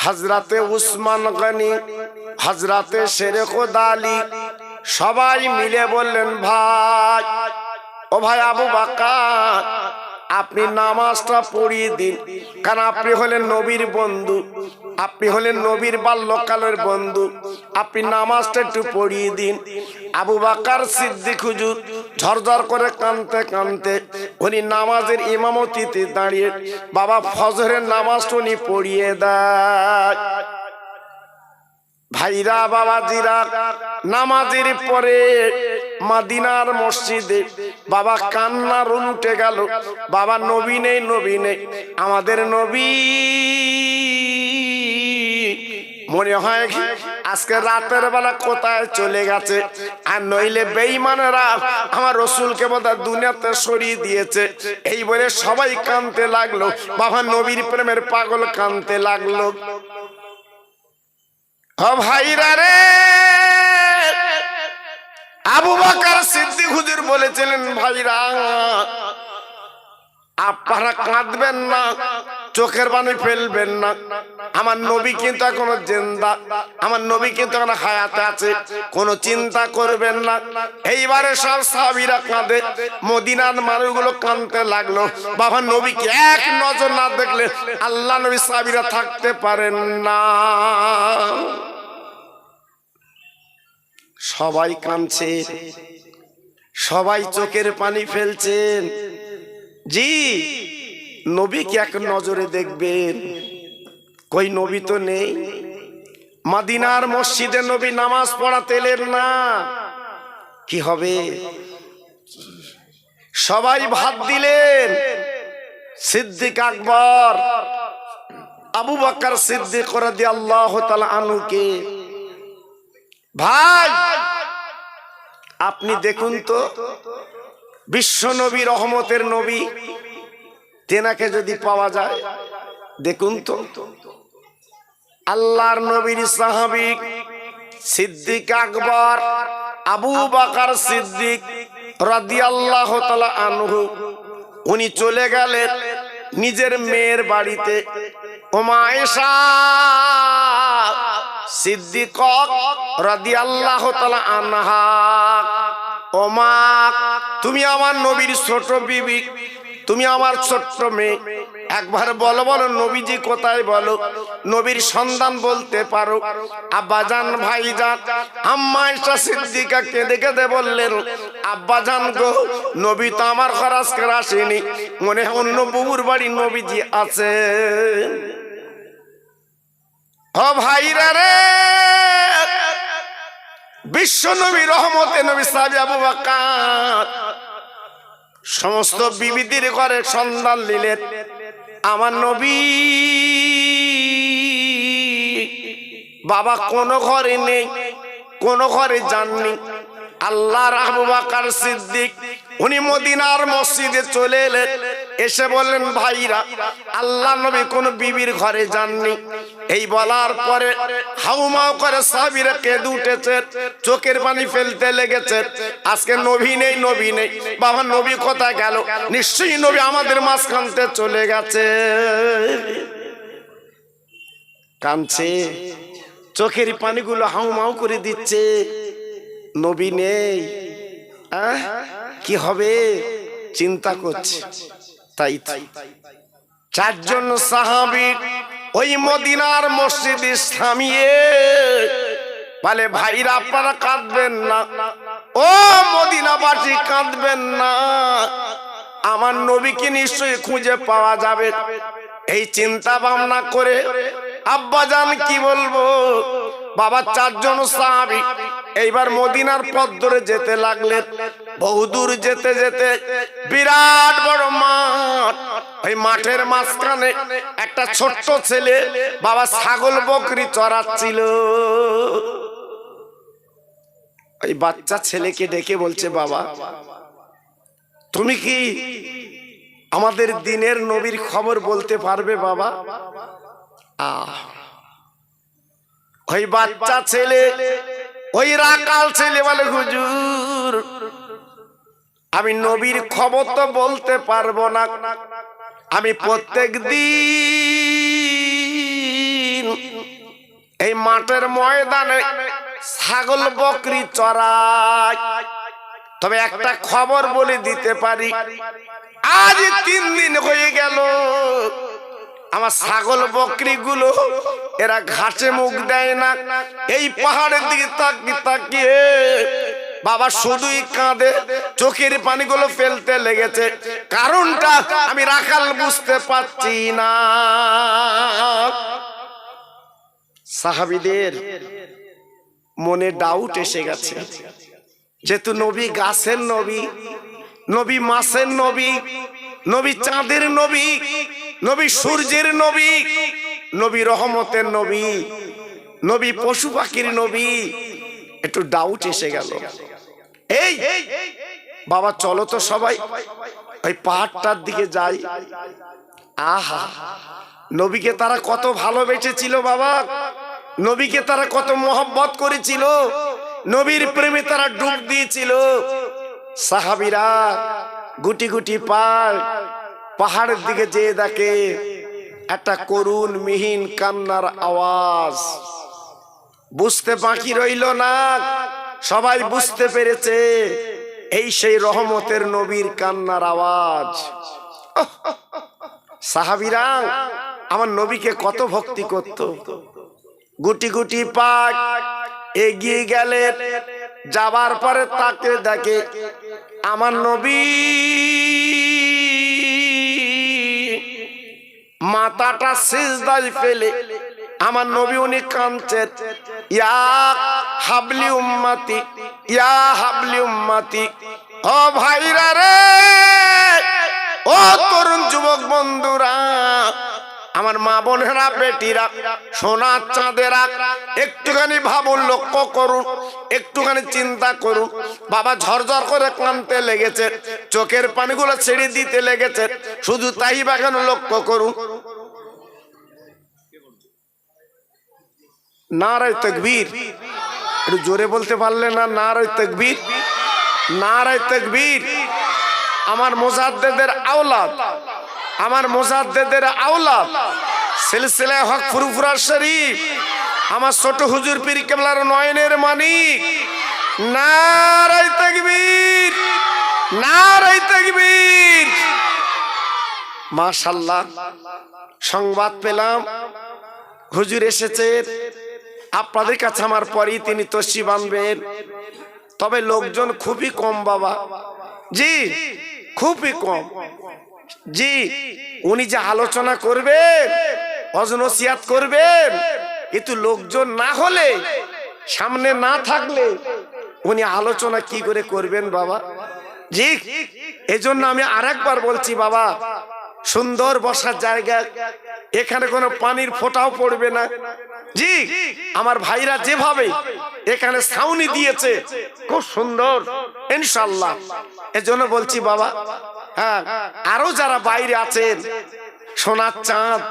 হযরতে উসমান গনি, হযরতে শেরে খোদা আলী সবাই মিলে বললেন, ভাই ও ভাই আবু বকর, আপনি নামাজটা পড়িয়ে দিন, কারণ আপনি হলেন নবীর বন্ধু, আপনি হলেন নবীর বাল্যকালের বন্ধু, আপনি নামাজটা একটু পড়িয়ে দিন। আবু বকর সিদ্দিক হুজুর ঝরঝর করে কাঁদতে কাঁদতে উনি নামাজের ইমামতিতে দাঁড়িয়ে বাবা ফজরের নামাজটা উনি পড়িয়ে দেয়। ভাইরা বাবাজিরা, নামাজের পরে মদিনার মসজিদে বাবা কান্নার উঠে গেল। বাবা নবী নেই, নবী নেই, আমাদের নবী মনে হয় আজকে রাতের বেলা কোথায় চলে গেছে, আর নইলে বেঈমানেরা আমার রসুলকে বোধহয় দুনিয়াতে সরিয়ে দিয়েছে। এই বলে সবাই কাঁদতে লাগলো, বাবা নবীর প্রেমের পাগল কাঁদতে লাগলো। ও ভাইরা রে, আবু বকর সিদ্দিক হুজুর বলেছিলেন, ভাইরা আপনারা কাঁদবেন না, চোখের পানি ফেলবেন না, আমার নবী কিন্তু এখনো জিন্দা, আমার নবী কিন্তু এখনো হায়াতে আছে, কোনো চিন্তা করবেন না। এইবারে সব সাহাবীরা কাঁদে, মদিনার মানুষগুলো কাঁদতে লাগলো। বাবা নবীকে এক নজর না দেখলে আল্লাহ নবী সাহাবীরা থাকতে পারেন না। সবাই কাঁদছে, সবাই চোখের পানি ফেলছেন। জি, নবীকে এক নজরে দেখবেন, কই নবী তো নেই। মদিনার মসজিদে নবী নামাজ পড়াতে এলেন না, কি হবে? সবাই ভাত দিলেন সিদ্দিক আকবর আবু বকর সিদ্দিক রাদিয়াল্লাহু তাআলা আনহুকে। ভাই আপনি দেখুন তো, বিশ্ব নবী, রহমতের নবী, তেনাকে যদি পাওয়া যায়, দেখুন তো আল্লাহর নবীর সাহাবী সিদ্দিক আকবর আবু বকর সিদ্দিক রাদিয়াল্লাহু তাআলা আনহু, উনি চলে গেলেন নিজের মেয়ের বাড়িতে। ওমা আয়েশা সিদ্দিকা রাদিয়াল্লাহু তাআলা আনহা, ওমা তুমি আমার নবীর ছোট বিবি, তুমি আমার ছোট্ট মেয়ে, একবার বলো বলো নবীজি কোথায়, বলো নবীর সন্ধান বলতে পারো। আব্বাজান, ভাইজান, আম্মা আয়েশা সিদ্দিকা কেঁদে কেঁদে বললেন, আব্বাজান গো, নবী তো আমার ঘরে আজকে আসেনি, মনে হয় অন্য বুবুর বাড়ি নবীজি আছে। ও ভাইরা রে, বিশ্ব নবী, রহমতে নবী সাহাবী আবু বকর সমস্ত বিবিদের ঘরে সন্ধান নিলেন। আমার নবী বাবা কোন ঘরে নেই, কোন ঘরে যাননি। আল্লাহর আবু বকর সিদ্দিক উনি মদিনার মসজিদে চলে এলেন, এসে বললেন, ভাইরা আল্লাহ নবী কোন বিবির ঘরে যাননি। এই বলার পরে হাউমাউ করে সাহাবীরা কেঁদে উঠেছে, চোখের পানি ফেলতে লেগেছে। আজকে নবী নেই, নবী নেই, বাবা নবী কোথায় গেল? নিশ্চয়ই নবী আমাদের মাঝখানতে চলে গেছে। কাঁদছে, চোখের পানিগুলো হাউমাউ করে দিচ্ছে, নবী নেই, কি হবে চিন্তা করছে। তাই চারজন সাহাবী ওই মদিনার মসজিদে থামিয়ে বলে, ভাইরা আপনারা কাঁদবেন না, ও মদিনাবাসী কাঁদবেন না, আমার নবীকে নিশ্চয়ই খুঁজে পাওয়া যাবে। এই চিন্তা ভাবনা করে আব্বাজান কি বলবো, বাবা চারজন সাহাবী এইবার মদিনার পথ ধরে যেতে লাগলেন। বহুদূর যেতে যেতে বিরাট বড় মাঠ, ওই মাঠের মাঝখানে একটা ছোট্ট ছেলে বাবা ছাগল বকরি চড়াচ্ছিল। ওই বাচ্চা ছেলেকে ডেকে বলছে, বাবা তুমি কি আমাদের দিনের নবীর খবর বলতে পারবে বাবা? ওই বাচ্চা ছেলে, ওই রাকাল ছেলে বলে, হুজুর আমি নবীর খবর তো বলতে পারবো না, আমি প্রত্যেক দিন মাঠের ময়দানে ছাগল বকরি চড়ায়। তবে একটা খবর বলে দিতে পারি, আজ 3 দিন হয়ে গেল আমার ছাগল বকরি গুলো এরা ঘাসে মুখ দেয় না। এই পাহাড়ের দিকে তাকিয়ে তাকিয়ে বাবা শুধুই কাঁদে, চোখের পানিগুলো ফেলতে লেগেছে। কারণটা আমি রাখাল বুঝতে পারছি না। সাহাবীদের মনে ডাউট এসে গেছে, যেহেতু নবী গাছের নবী, নবী মাছের নবী, নবী চাঁদের নবী, নবী সূর্যের নবী, নবী রহমতের নবী, নবী পশু পাখির নবী, একটু ডাউট এসে গেল। এই বাবা চলো তো সবাই ওই পাহাড়টার দিকে যাই। আহা, নবীকে তারা কত ভালোবেসেছিল বাবা, নবীকে তারা কত মহব্বত করেছিল, নবীর প্রেমে তারা ডুব দিয়েছিল। সাহাবীরা গুটি গুটি পাহাড়ের দিকে যেয়ে দেখে একটা করুণ মিহিন কান্নার আওয়াজ। বুঝতে বাকি রইল না, সবাই বুঝতে পেরেছে এই সেই রহমতের নবীর কান্নার আওয়াজ। সাহাবীরা আমার নবীকে কত ভক্তি করত। গুটি গুটি পাক এগিয়ে গেলেন, যাবার পরে তাকে দেখে আমার নবী মাথাটা সিজদায় ফেলে, আমার নবী উনি কাঁদছেন, ইয়া হাবলি উম্মতি, ইয়া হাবলি উম্মতি। ও ভাইরা রে, ও তরুণ যুবক বন্ধুরা, আমার মা বোনেরা, বেটিরা, সোনার চাঁদেরা, একটুখানি ভাবুন, লক্ষ্য করুন, একটুখানি চিন্তা করুন। বাবা ঝরঝর করে কাঁদতে লেগেছে, চোখের পানিগুলো ছেড়ে দিতে লেগেছে। শুধু তাই বা কেন, লক্ষ্য করুন। নারায়ে তাকবীর, একটু জোরে বলতে পারলে না? নারায়ে তাকবীর, নারায়ে তাকবীর। আমার মুজাদ্দেদের আওলাদ, আমার মুজাদ্দেদের আওলাদ, সিলসিলায়ে হক ফুরফুরা শরীফ, আমার ছোট হুজুর পীর কেবলার নয়নের মানিক। নারায়ে তাকবীর, নারায়ে তাকবীর। মাশাআল্লাহ, সংবাদ পেলাম হুজুর এসেছেন। আপনাদের কাছে আমার পরেই তিনি তশরিফ আনবেন। তবে লোকজন খুবই কম বাবা, জি খুবই কম। জি, উনি যে আলোচনা করবেন, ওয়াজ-নসিহত করবেন, কিন্তু লোকজন না হলে, সামনে না থাকলে উনি আলোচনা কি করে করবেন বাবা? জি, এজন্য আমি আরেকবার বলছি বাবা, সুন্দর বসার জায়গা, এখানে কোনো পানির ফোঁটাও পড়বে না। জি, আমার ভাইরা যেভাবে এখানে ছাউনি দিয়েছে খুব সুন্দর ইনশাআল্লাহ। এজন্য বলছি বাবা, হ্যাঁ, আরো যারা বাইরে আছেন, সোনার চাঁদ,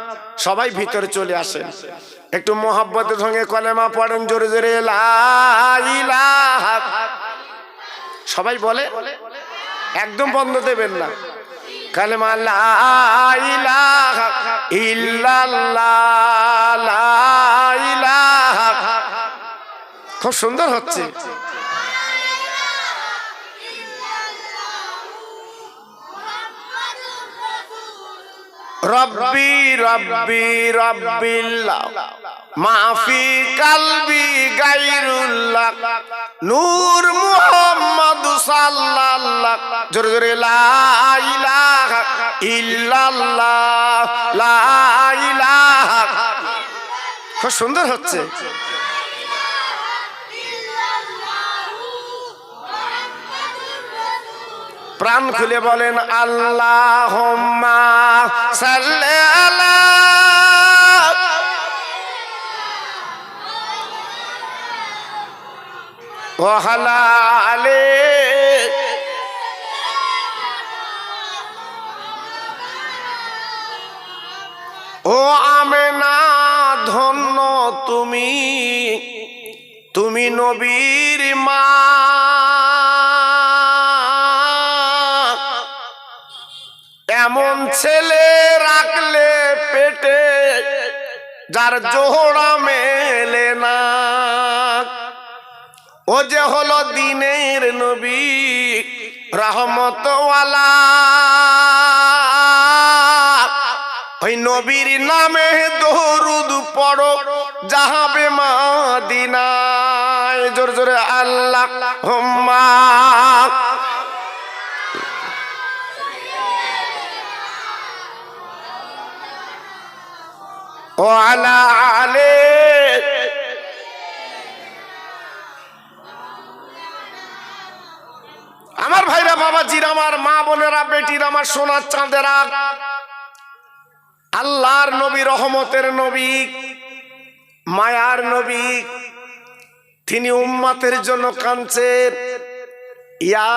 সবাই ভিতরে চলে আসেন। একটু মোহাব্বতের সঙ্গে কলেমা পড়েন জোরে জোরে, লা ইলাহা। সবাই বলে, একদম বন্ধ দেবেন না। কালেমা লা ইলাহা ইল্লাল্লাহ, লা ইলাহা। খুব সুন্দর হচ্ছে। রব্বি রব্বি রব্বিল্লাহ, মাফি কালবি গায়রুল্লাহ, নূর মুহাম্মদ সাল্লাল্লাহ। জোরে জোরে, লা ইলাহা ইল্লাল্লাহ, লা ইলাহা। খুব সুন্দর হচ্ছে। প্রাণ খুলে বলেন আল্লাহুম্মা সাল্লি আলা ওয়া আলা আলি। ও আমেনা ধন্য তুমি, তুমি নবীর মা। এমন ছেলে রাখলে পেটে, যার জোড়া মেলে না, ও যে হলো দিনের নবী রহমতওয়ালা। ওই নবীর নামে দরুদ পড়ো যাবে মদিনায়। জোরে জোরে আল্লাহুম্মা। ও আলা আলে। আমার ভাইরা, বাবাজিরা, আমার মা বোনেরা, বেটিরা, আমার সোনার চাঁদেরা, আল্লাহর নবী, রহমতের নবী, মায়ার নবী, তিনি উম্মতের জন্য কাঁদছেন। ইয়া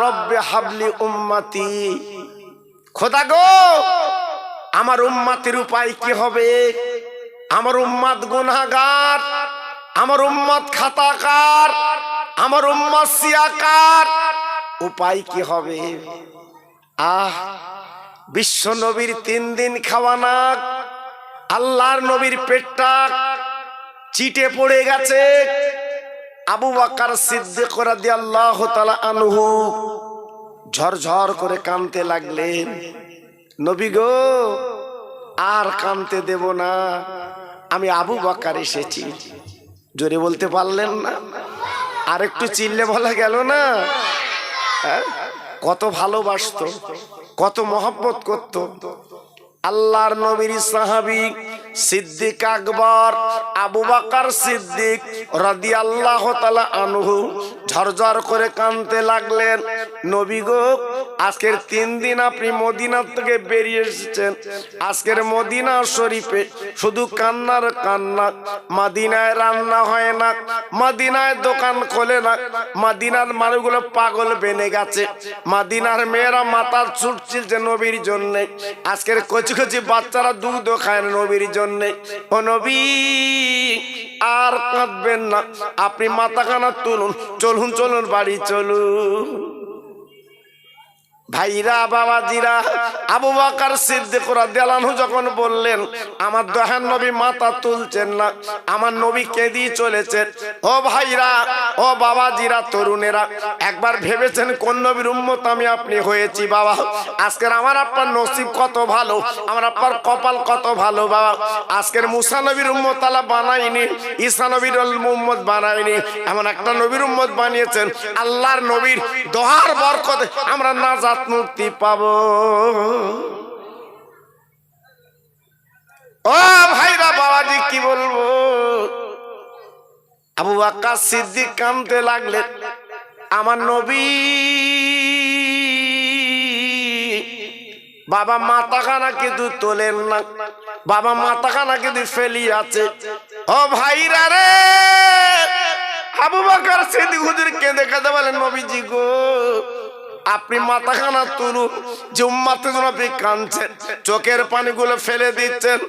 রব্বে হাবলি উম্মতি, খোদা গো আমার উম্মতের উপায় কি হবে? আমার উম্মত গুনাহগার, আমার উম্মত খাতাকার, আমার উম্মত সিয়াকার, উপায় কি হবে? বিশ্ব নবীর 3 দিন খাওয়া না, আল্লাহর নবীর পেটটা চিটে পড়ে গেছে। আবু বকর সিদ্দিক রাদিয়াল্লাহু তাআলা আনহু ঝরঝর করে কাঁদতে লাগলেন, নবী গো আর কাঁদতে দেব না, আমি আবু বকর এসেছি। জোরে বলতে পারলেন না? আর একটু চিল্লে বলা গেল না? কত ভালোবাসতো, কত মহব্বত করত। আল্লাহর নবীর সাহাবী সিদ্দিক আকবর আবু বকর সিদ্দিক রাদিয়াল্লাহু তাআলা আনহু ঝরঝর করে কাঁদতে লাগলেন, নবী গো আজকের 3 দিন আপনি মদিনা থেকে বেরিয়ে এসেছেন, আজকের মদিনা শরীফে শুধু কান্নার কান্না। মদিনায় রান্না হয় না, মদিনায় দোকান খোলে না, মদিনার মানুষগুলো পাগল বেনে গেছে, মদিনার মেয়েরা মাথা ছুটছে নবীর জন্য, আজকের কচি কচি বাচ্চারা দুধও খায় না নবীর জন্য। ও নবী আর কাঁদবেন না, আপনি মাথাখানা তুলুন, চলুন চলুন বাড়ি চলুন। ভাইরা, বাবাজিরা, আবু বকর সিদ্দিক রাদিয়াল্লাহু আনহু যখন বললেন আমার দয়ার নবী মাথা তুলছেন না, আমার নবী কেঁদে চলেছেন, ও ভাইরা, ও বাবাজিরা, তরুণেরা, একবার ভেবেছেন কোন নবীর উম্মত আমি আপনি হয়েছি? বাবা আজকের আমার আপনার নসিব কত ভালো, আমার আপনার কপাল কত ভালো। বাবা আজকের মুসা নবীর উম্মত আল্লাহ বানায়নি, ঈসা নবীর উম্মত বানায়নি, এমন একটা নবীর উম্মত বানিয়েছেন। আল্লাহর নবীর দোহার বরকতে আমরা নাজাত মুক্তি পাবো। ও ভাইরা, বাবাজি কি বলবো? আবু বকর সিদ্দিক কাঁদতে লাগলেন, আমার নবী বাবা মাথাখানা কিন্তু তোলেন না, বাবা মাথাখানা কিন্তু ফেলি আছে। ও ভাইরা রে, আবু বকর সিদ্দিক হুজুর কেঁদে কেঁদে বলেন, নবীজি গো আপনি মাথাখানা তুলুন, যে উম্মতের জন্য আপনি কাঁদছেন, চোখের পানিগুলো ফেলে দিচ্ছেন,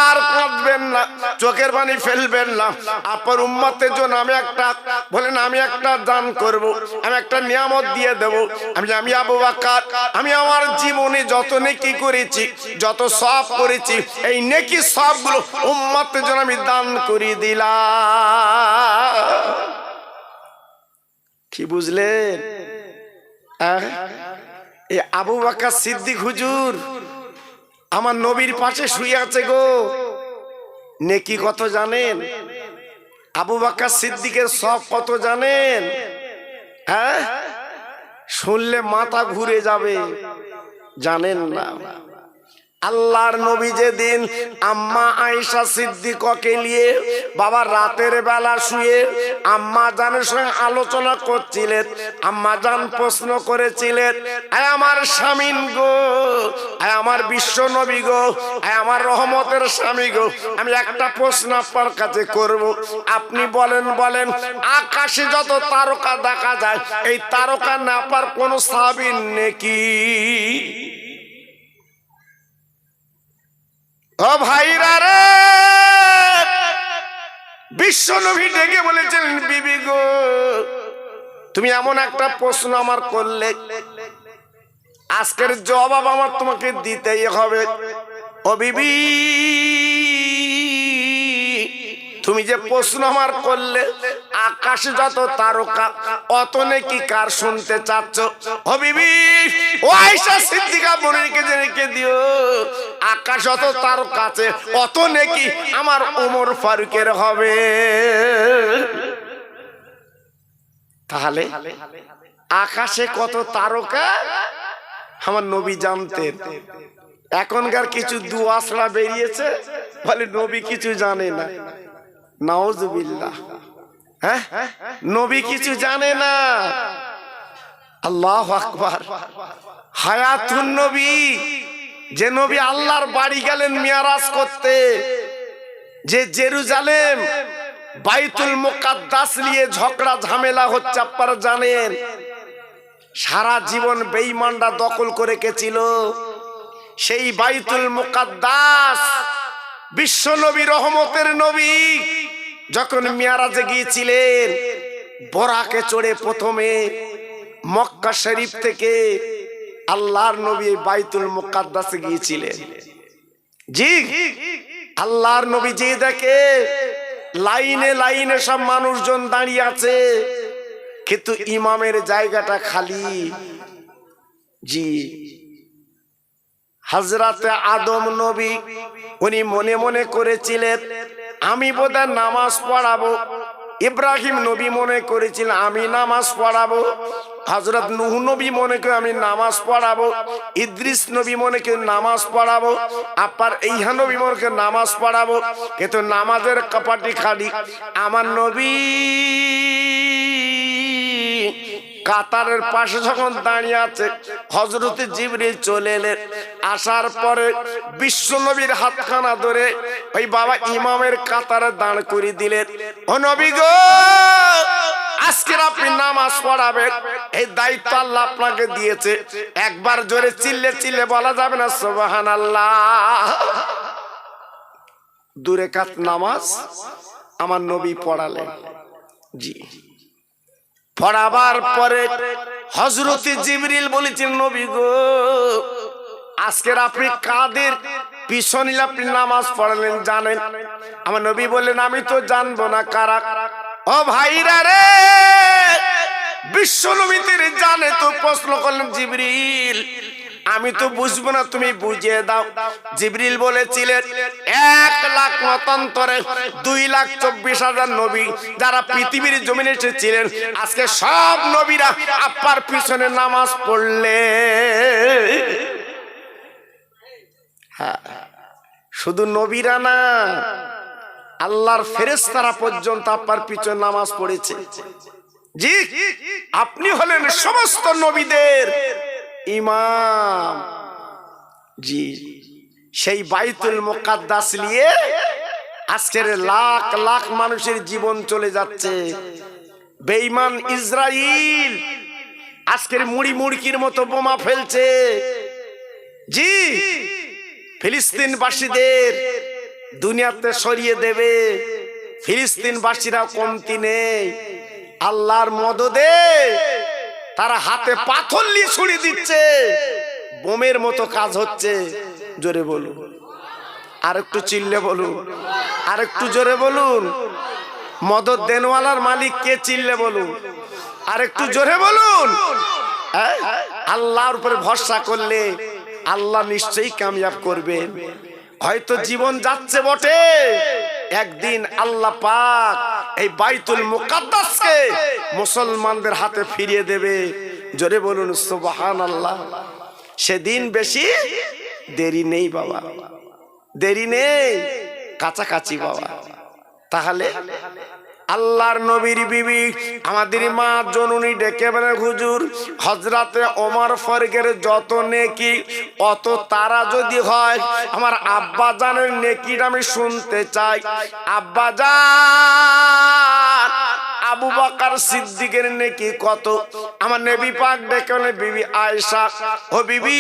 আর কাঁদবেন না, চোখের পানি ফেলবেন না। আপনার উম্মতের জন্য আমি একটা বলেন, আমি একটা দান করব, আমি একটা নিয়ামত দিয়ে দেব। আমি আবু বকর, আমি আমার জীবনে যত নেকি করেছি, যত সওয়াব করেছি, এই নেকি সওয়াবগুলো উম্মতের জন্য আমি দান করে দিলাম। কি বুঝলেন? এই আবু বকর সিদ্দিক হুজুর আমার নবীর পাশে শুয়ে আছে গো, নেকি কত জানেন? আবু বকর সিদ্দিকের সব কত জানেন? শুনলে মাথা ঘুরে যাবে, জানেন না। আল্লাহর নবী যেদিন আম্মা আয়েশা সিদ্দিকাকে নিয়ে বাবা রাতের বেলা শুয়ে আম্মা জানের সঙ্গে আলোচনা করছিলেন, আম্মা জান প্রশ্ন করেছিলেন, আয় আমার স্বামী গো, আয় আমার বিশ্ব নবী গো, আয় আমার রহমতের স্বামী গো, আমি একটা প্রশ্ন আপনার কাছে করব, আপনি বলেন বলেন আকাশে যত তারকা দেখা যায়, এই তারকা নাপার কোন সাহাবীর নেকি? ও ভাইরা রে, বিশ্ব নবী ডেকে বলেছেন, বিবি গো তুমি এমন একটা প্রশ্ন আমার করলে, আজকের জবাব আমার তোমাকে দিতেই হবে। ও বিবি তুমি যে প্রশ্ন আমার করলে আকাশে যত তারকা অত নেকি কার শুনতে চাচ্ছ? ও বিবি, ও আয়েশা সিদ্দিকা বোনকে জেনে দিও, আকাশ যত তারকা আছে অত নেকি আমার ওমর ফারুকের হবে। তাহলে আকাশে কত তারকা আমার নবী জানতেন। এখনকার কিছু দুআসরা বেরিয়েছে বলে নবী কিছু জানে না। নাউজুবিল্লাহ, হ্যাঁ, নবী কিছু জানে না। আল্লাহু আকবার। হায়াতুন নবী, যে নবী আল্লাহর বাড়ি গেলেন মিরাজ করতে, যে জেরুজালেম বাইতুল মুকাদ্দাস নিয়ে ঝগড়া ঝামেলা হচ্ছে আপনারা জানেন। সারা জীবন বেঈমানরা দখল করে রেখেছিল সেই বাইতুল মুকাদ্দাস। বিশ্ব নবী, রহমতের নবী যখন মিরাজে গিয়েছিলেন, বোরাকে চড়ে প্রথমে মক্কা শরীফ থেকে আল্লাহর নবী বাইতুল মুকাদ্দাসে গিয়েছিলেন। জি, আল্লাহর নবী যে দেখে লাইনে লাইনে সব মানুষজন দাঁড়িয়ে আছে, কিন্তু ইমামের জায়গাটা খালি। জি, হযরতে আদম নবী উনি মনে মনে করেছিলেন আমি বোধহয় নামাজ পড়াবো। ইব্রাহিম নবী মনে করেছিলেন আমি নামাজ পড়াবো। হযরত নূহ নবী মনে করে আমি নামাজ পড়াবো। ইদ্রিস নবী মনে করে নামাজ পড়াবো। আপার ইহা নবী মনে করে নামাজ পড়াবো। কিন্তু নামাজের কপাটি খালি। আমার নবী কাতারের পাশে যখন দাঁড়িয়ে আছে, হযরতে জিবরিল চলে এলেন। আসার পরে বিশ্ব নবীর হাতখানা ধরে ওই বাবা ইমামের কাতারে দাঁড় করে দিলেন। ও নবী গো, আজকে আপনি নামাজ পড়াবেন, এই দায়িত্ব আল্লাহ আপনাকে দিয়েছে। একবার জোরে চিল্লে চিল্লে বলা যাবে না সুবহানাল্লাহ? 2 রাকাত নামাজ আমার নবী পড়ালেন। জি, পড়াবার পরে হযরতে জিবরিল বলেছেন নবী গো, আজকের আপনি কাদের পিছনে আপনি নামাজ পড়ালেন জানেন? আমার নবী বললেন আমি তো জানবো না কারা। ও ভাইরা রে, বিশ্ব নবীতে জানে তো প্রশ্ন করলেন জিবরিল, আমি তো বুঝবো না, তুমি বুঝিয়ে দাও। জিবরিল বলেছিলেন 1 লাখ মতান্তরে 2,24,000 নবী যারা পৃথিবীর জমিনে এসেছিলেন, আজকে সব নবীরা আপনার পিছনে নামাজ পড়লে। হ্যাঁ, শুধু নবীরা না, আল্লাহর ফেরেশতারা পর্যন্ত আপনার পিছনে নামাজ পড়েছে। জি, আপনি হলেন সমস্ত নবীদের ইমাম। জি, সেই বাইতুল মুকাদ্দাস নিয়ে আজকের লাখ লাখ মানুষের জীবন চলে যাচ্ছে। বেঈমান ইসরাইল আজকের মুড়ি মুড়কির মতো বোমা ফেলছে। জি, ফিলিস্তিনবাসীদের দুনিয়াতে সরিয়ে দেবে। ফিলিস্তিনবাসীরা কমতি নেই, আল্লাহর মদদে তারা হাতে পাথর নিয়ে ছুড়ে দিচ্ছে, বোমের মতো কাজ হচ্ছে। জোরে বলুন, আর একটু চিল্লে বলুন, আর একটু জোরে বলুন। মদদ দেনওয়ালার মালিক কে? চিল্লে বলুন, আর একটু জোরে বলুন। আল্লাহর উপরে ভরসা করলে আল্লাহ নিশ্চয়ই কামিয়াব করবেন। হয়তো জীবন যাচ্ছে বটে, একদিন আল্লাহ পাক এই বাইতুল মুকাদ্দাসকে মুসলমানদের হাতে ফিরিয়ে দেবে। জোরে বলুন সুবহানাল্লাহ। সেদিন বেশি দেরি নেই বাবা, দেরি নেই, কাছাকাছি বাবা। তাহলে আল্লাহর নবীর বিবি আমাদের মা জননী ডেকে বলে হুজুর, হযরতে ওমর ফারুকের যত নেকি অত তারা যদি হয়, আমার আব্বা জানের নেকিটা আমি শুনতে চাই। আব্বা জান আবু বকর সিদ্দিকের নেকি কত? আমার নবী পাক ডেকে বলে বিবি আয়েশা, ও বিবি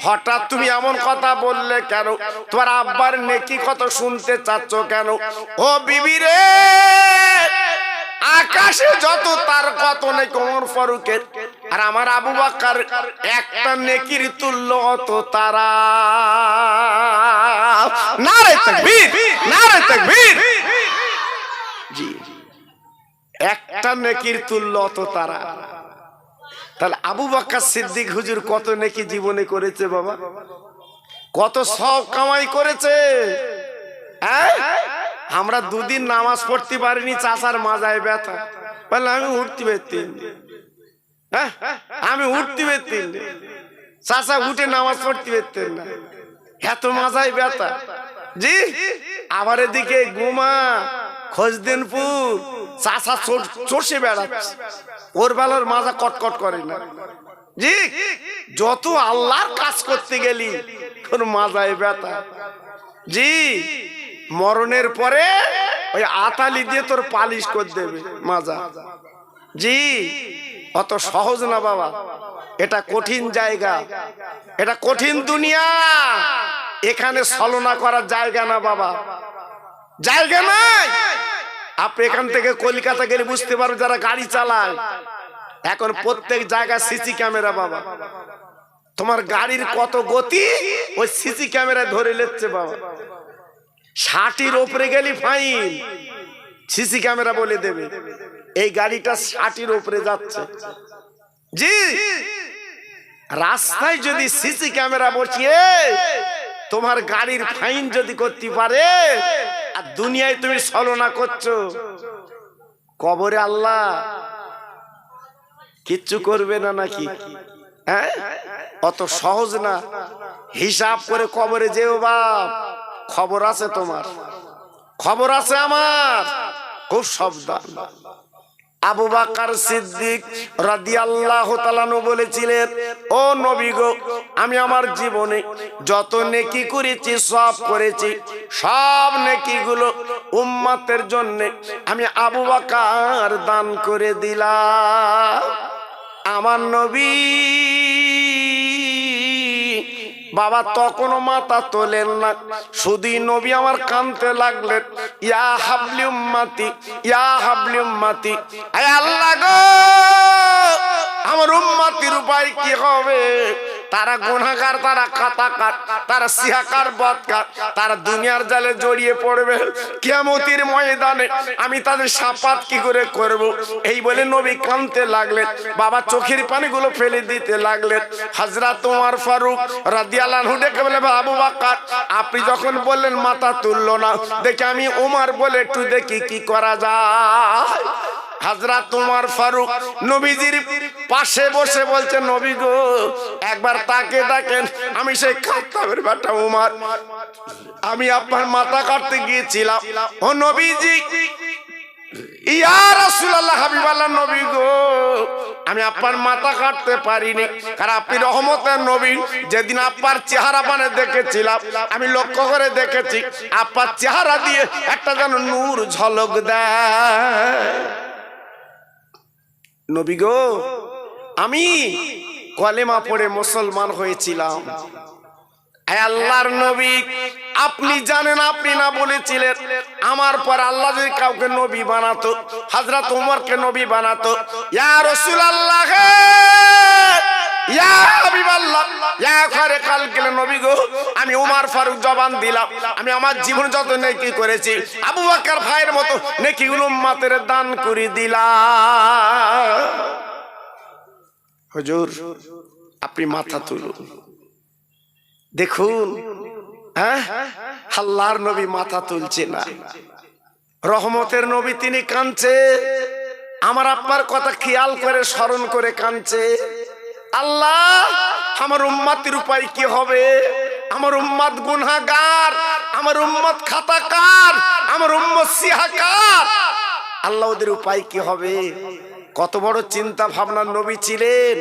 হঠাৎ তুমি এমন কথা বললে কেন? তোমার আব্বার নেকি কত শুনতে চাচ্ছ কেন? ও বিবি রে, আকাশে যত তার কত নেকি ওমর ফারুকের, আর আমার আবু বকর একটা নেকির তুল্য অত তারা। নারে তাকবীর, নারে তাকবীর, একটা নেকির তুল্য অত তারা। তাহলে আবু বকর সিদ্দিক হুজুর কত নেকি জীবনে করেছে বাবা, কত সব কামাই করেছে। আমরা দুদিন নামাজ পড়তে পারিনি, চাচার মাজায় ব্যথা, বললাম আমি উঠতে পারতেন, আমি উঠতে পারতেন, চাচা উঠে নামাজ পড়তে পারতেন না, এত মাজায় ব্যথা। জি, আবার এদিকে গুমা খোঁজদিনপুর চাচা চষে বেড়াচ্ছে, ওর বেলার মাজা কটকট করে না। জি, যত আল্লাহর কাজ করতে গেলি তোর মাজায় ব্যথা। জি, মরণের পরে ওই আতালি দিয়ে তোর পালিশ করে দেবে মাজা। জি, অত সহজ না বাবা, এটা কঠিন জায়গা, এটা কঠিন দুনিয়া, এখানে ছলনা করার জায়গা না বাবা, জায়গা নাই। আপনি এখান থেকে কলকাতা গেলে বুঝতে পারো যারা গাড়ি চালায়, এখন প্রত্যেক জায়গায় সিসি ক্যামেরা বাবা, তোমার গাড়ির কত গতি ওই সিসি ক্যামেরায় ধরে নিচ্ছে বাবা। 60-এর উপরে গেলি ফাইন, সিসি ক্যামেরা বলে দেবে এই গাড়িটা 60-এর উপরে যাচ্ছে। জি, রাস্তায় যদি সিসি ক্যামেরা বসিয়ে তোমার গাড়ির ফাইন যদি করতে পারে, আর দুনিয়ায় তুমি ছলনা করছো, কবরে আল্লাহ কিচ্ছু করবে না নাকি? হ্যাঁ, অত সহজ না। হিসাব করে কবরে যেও বাপ, খবর আছে তোমার, খবর আছে আমার, খুব সাবধান। আবু বকর সিদ্দিক রাদিয়াল্লাহু তাআলা আনহু বলেছিলেন, ও নবী গো, আমি আমার জীবনে যত নেকি করেছি সব করেছি, সব নেকিগুলো উম্মতের জন্য আমি আবু বকর দান করে দিলাম। আমার নবী বাবা তখনও মাথা তোলেন না, শুধুই নবী আমার কাঁদতে লাগলেন, ইয়া হাবলি উম্মতি, ইয়া হাবলি উম্মতি, আয় আল্লাহ গো, আমার উম্মতির উপায় কি হবে? তারা গুনাহগার, তারা খাতাকার, তারা সিহাকার, বদকার, তারা দুনিয়ার জালে জড়িয়ে পড়বে, কিয়ামতের ময়দানে আমি তাদের সাফাত কি করে করব? এই বলে নবী কাঁদতে লাগলেন, বাবা চোখের পানিগুলো ফেলে দিতে লাগলেন। হযরত ওমর ফারুক রাদিয়াল্লাহু আনহু ডেকে বলে, আবু বকর আপনি যখন বললেন মাথা তুললো না, দেখি আমি ওমর বলে একটু দেখি কি করা যায়। হযরত ওমর ফারুক নবীজির পাশে বসে বলছে, নবী গো একবার তাকে দেখেন, আমি সেই খাত্তাবের বেটা ওমর, আমি আপনার মাথা কাটতে গিয়েছিলাম। ও নবীজি, ইয়া রাসূলুল্লাহ, হাবিবাল্লাহ, নবী গো আমি আপনার মাথা কাটতে পারিনি, কারণ আপনি রহমতের নবী। যেদিন আপনার চেহারা পানে দেখেছিলাম, আমি লক্ষ্য করে দেখেছি আপনার চেহারা দিয়ে একটা যেন নূর ঝলক দেয়। নবী গো আমি কলেমা পড়ে মুসলমান হয়েছিলাম। আল্লাহর নবী আপনি জানেন, আপনি না বলেছিলেন আমার পর আল্লাহ যদি কাউকে নবী বানাতো, হযরত ওমরকে নবী বানাতো। ইয়া রাসূলুল্লাহ, ইয়া হাবিবাল্লাহ, ইয়া খায়রে খালকিল নবী গো, আমি ওমর ফারুক জবান দিলাম, আমি আমার জীবন যত নেকি করেছি আবু বকর ভাইয়ের মতো নেকিগুলো উম্মতের দান করে দিলাম। হুজুর আপনি মাথা তুলুন, দেখুন, হ্যাঁ আল্লাহর নবী মাথা তুলছে না, রহমতের নবী তিনি কাঁদছে, আমার আপনার কথা খেয়াল করে স্মরণ করে কাঁদছে। আল্লাহ আমার উম্মতের উপায় কি হবে? আমার উম্মত গুনাহগার, আমার উম্মত খাতাকার, আমার উম্মত সিহাকার, আল্লাহ ওদের উপায় কি হবে? কত বড় চিন্তা ভাবনার নবী ছিলেন,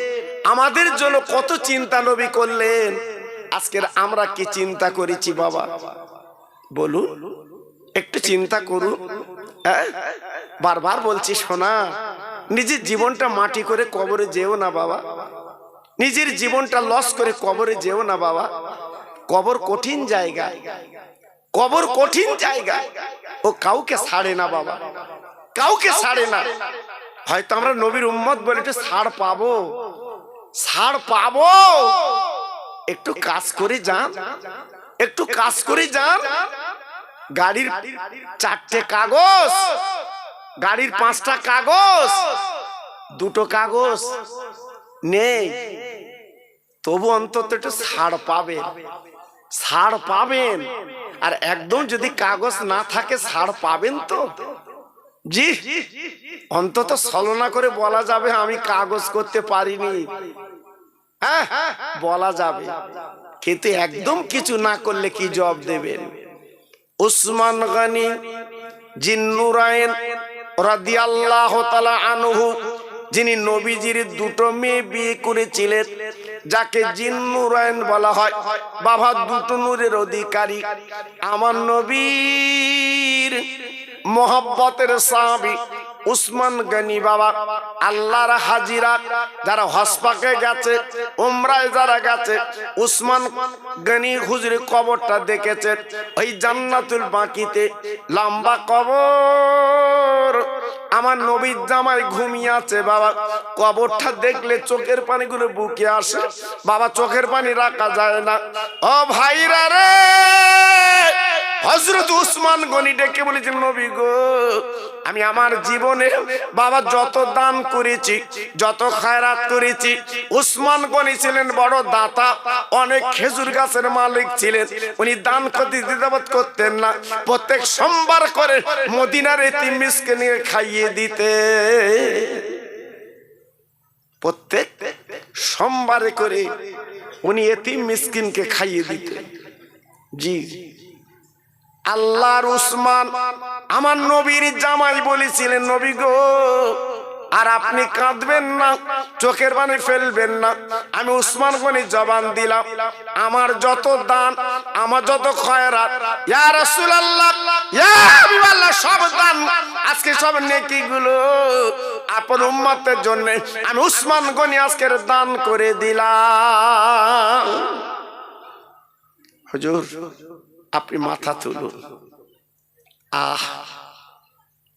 আমাদের জন্য কত চিন্তা নবী করলেন। আজকের আমরা কি চিন্তা করেছি বাবা বলুন, একটু চিন্তা করুন। বারবার বলছি শোনা, নিজের জীবনটা মাটি করে কবরে যেও না বাবা, নিজের জীবনটা লস করে কবরে যেও না বাবা। কবর কঠিন জায়গা, কবর কঠিন জায়গা, ও কাউকে ছাড়ে না বাবা, কাউকে ছাড়ে না। হয়তো আমরা নবীর উম্মত বলে একটু ছাড় পাবো, ছাড় পাবো, একটু কাজ করে যান, একটু কাজ করে যান। গাড়ির 4টে কাগজ গাড়ির 5টা কাগজ, 2টো কাগজ নেই, তবু অন্তত একটু ছাড় পাবেন, ছাড় পাবেন। আর একদম যদি কাগজ না থাকে ছাড় পাবেন তো? জি, অন্তত ছলনা করে বলা যাবে আমি কাগজ করতে পারিনি, হ্যাঁ বলা যাবে। কিন্তু একদম কিছু না করলে কি জবাব দেবেন? উসমান গনি জিন্নুরাইন রাদিয়াল্লাহু তাআলা আনহু, যিনি নবীজির 2টো মেয়ে বিয়ে করেছিলেন, যাকে জিন্নুরাইন বলা হয়, বাবা 2টো নূরের অধিকারী, আমার নবীর মোহাব্বতের সাহাবী উসমান গনি বাবা। আল্লাহর হাজিরা যারা হজ পাকে গেছে, উমরায় যারা গেছে, উসমান গনি হুজুরের কবরটা দেখেছে। ওই জান্নাতুল বাকিতে লম্বা কবর, আমার নবীর জামাই ঘুমিয়ে আছে বাবা। কবরটা দেখলে চোখের পানিগুলো বুকে আসে বাবা, চোখের পানি রাখা যায় না। ও ভাইরা রে, হযরত উসমান গনি ডেকে বলেছেন, নবী গো, আমি আমার জীবনে বাবা যত দান করেছি, যত খায়রাত করেছি, উসমান গনি ছিলেন বড় দাতা, অনেক খেজুর গাছের মালিক ছিলেন। উনি দান করতে দ্বিধাবোধ করতেন না, প্রত্যেক সোমবার করে মদিনার এতিম মিসকিনকে নিয়ে খাইয়ে দিতে, প্রত্যেক সোমবারে করে উনি এতিম মিসকিনকে খাইয়ে দিতেন। জি, আল্লাহর উসমান আমার নবীর জামাই বলেছিলেন, নবী গো, আর আপনি কাঁদবেন না, চোখের পানি ফেলবেন না। আমি উসমান গনি জবান দিলাম, আমার যত দান, আমার যত খয়রাত, ইয়া রাসূলুল্লাহ, ইয়া হাবিবাল্লাহ, সব দান, আজকে সব নেকিগুলো আপন উম্মতের জন্য আমি উসমান গনি আজকের দান করে দিলাম। হুজুর, আপনি মাথা তুলুন। আহ,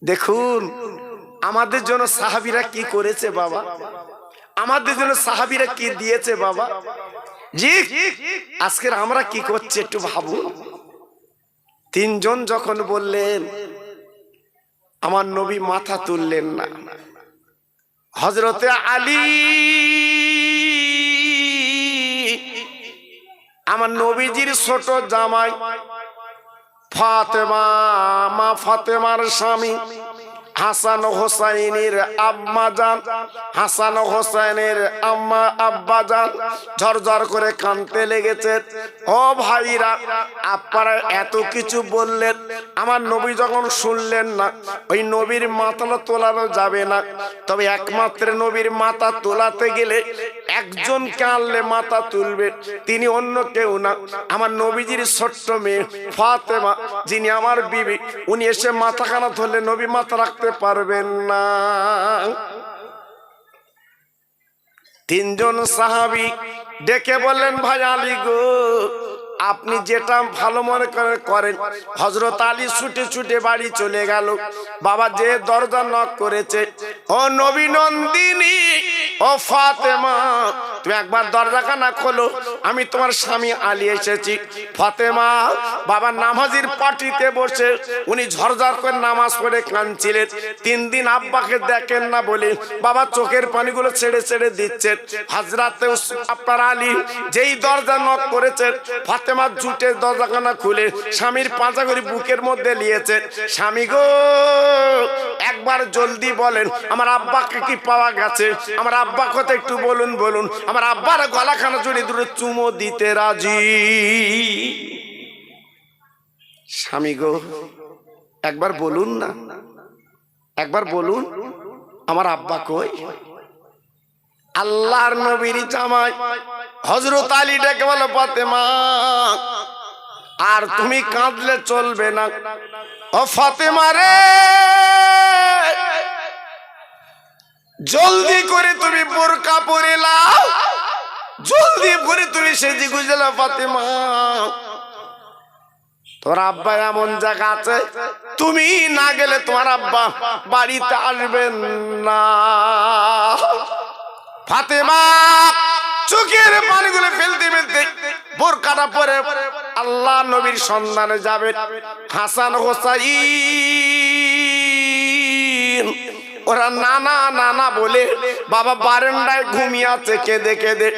দেখুন আমাদের জন্য সাহাবীরা কি করেছে বাবা, আমাদের জন্য সাহাবীরা কি দিয়েছে বাবা। জি, আজকের আমরা কি করছি একটু ভাবুন। 3 জন যখন বললেন, আমার নবী মাথা তুললেন না। হযরতে আলী, আমার নবীজির ছোট জামাই, ফাতেমা, মা ফাতেমার স্বামী, হাসান হোসাইনের আম্মা জান, হাসান হোসাইনের আম্মা আব্বা জান ঝরঝর করে কাঁদতে লেগেছে। ও ভাইরা, আপনারা এত কিছু বললেন, আমার নবী যখন শুনলেন না, ওই নবীর মাথা তোলানো যাবে না। তবে একমাত্র নবীর মাথা তোলাতে গেলে একজনকে আনলে মাথা তুলবে, তিনি অন্য কেউ না, আমার নবীজির ছোট্ট মেয়ে ফাতেমা, যিনি আমার বিবি। উনি এসে মাথা খানা ধরলে নবী মাথা রাখতে পারবেন না। 3 জন সাহাবী ডেকে বললেন, ভাই আলী গো, আপনি যেটা ভালো মনে করেন। হযরত আলী ছুটে ছুটে বাড়ি চলে গেল। বাবা যে দরজা নক করেছে, ও নবী নন্দিনী, ও ফাতেমা, তুমি একবার দরজাখানা খোলো, আমি তোমার স্বামী আলী এসেছি। ফাতেমা বাবা নামাজের পাটিতে বসে উনি ঝরঝর করে নামাজ পড়ে কাঁদছিলেন। 3 দিন আব্বাকে দেখেন না বলে বাবা চোখের পানিগুলো ছেড়ে ছেড়ে দিচ্ছেন। হযরতে আপনার আলী যেই দরজা নক করেছেন, ফাতেমা জুটে দরজাখানা খুলে স্বামীর পাঁজা করে বুকের মধ্যে নিয়েছে। স্বামী গো, একবার জলদি বলেন, আমার আব্বাকে কি পাওয়া গেছে? আমার আব্বা কথা একটু বলুন, বলুন। আমার আব্বার গলাখানা জড়িয়ে দুটো চুমো দিতে রাজি। স্বামী গো, একবার বলুন না, একবার বলুন, আমার আব্বা কই? আল্লাহর নবীর জামাই হযরত আলী ডেকে বলে, ফাতেমা, আর তুমি কাঁদলে চলবে না। ও ফাতেমা রে, জলদি করে তুমি বোরকা পরে নাও, জলদি করে তুমি সেজে গুজে নাও। ফাতেমা, তোর আব্বা এমন জায়গা আছে, তুমি না গেলে তোমার আব্বা বাড়িতে আসবেন না। ফাতেমা চোখের পানিগুলো ফেলতে ফেলতে বোরকাটা পরে আল্লাহ নবীর সন্ধানে যাবে। হাসান হোসাইন দিন ওরা নানা নানা বলে বাবা বারান্দায় ঘুমিয়ে আছে কেঁদে কেঁদে।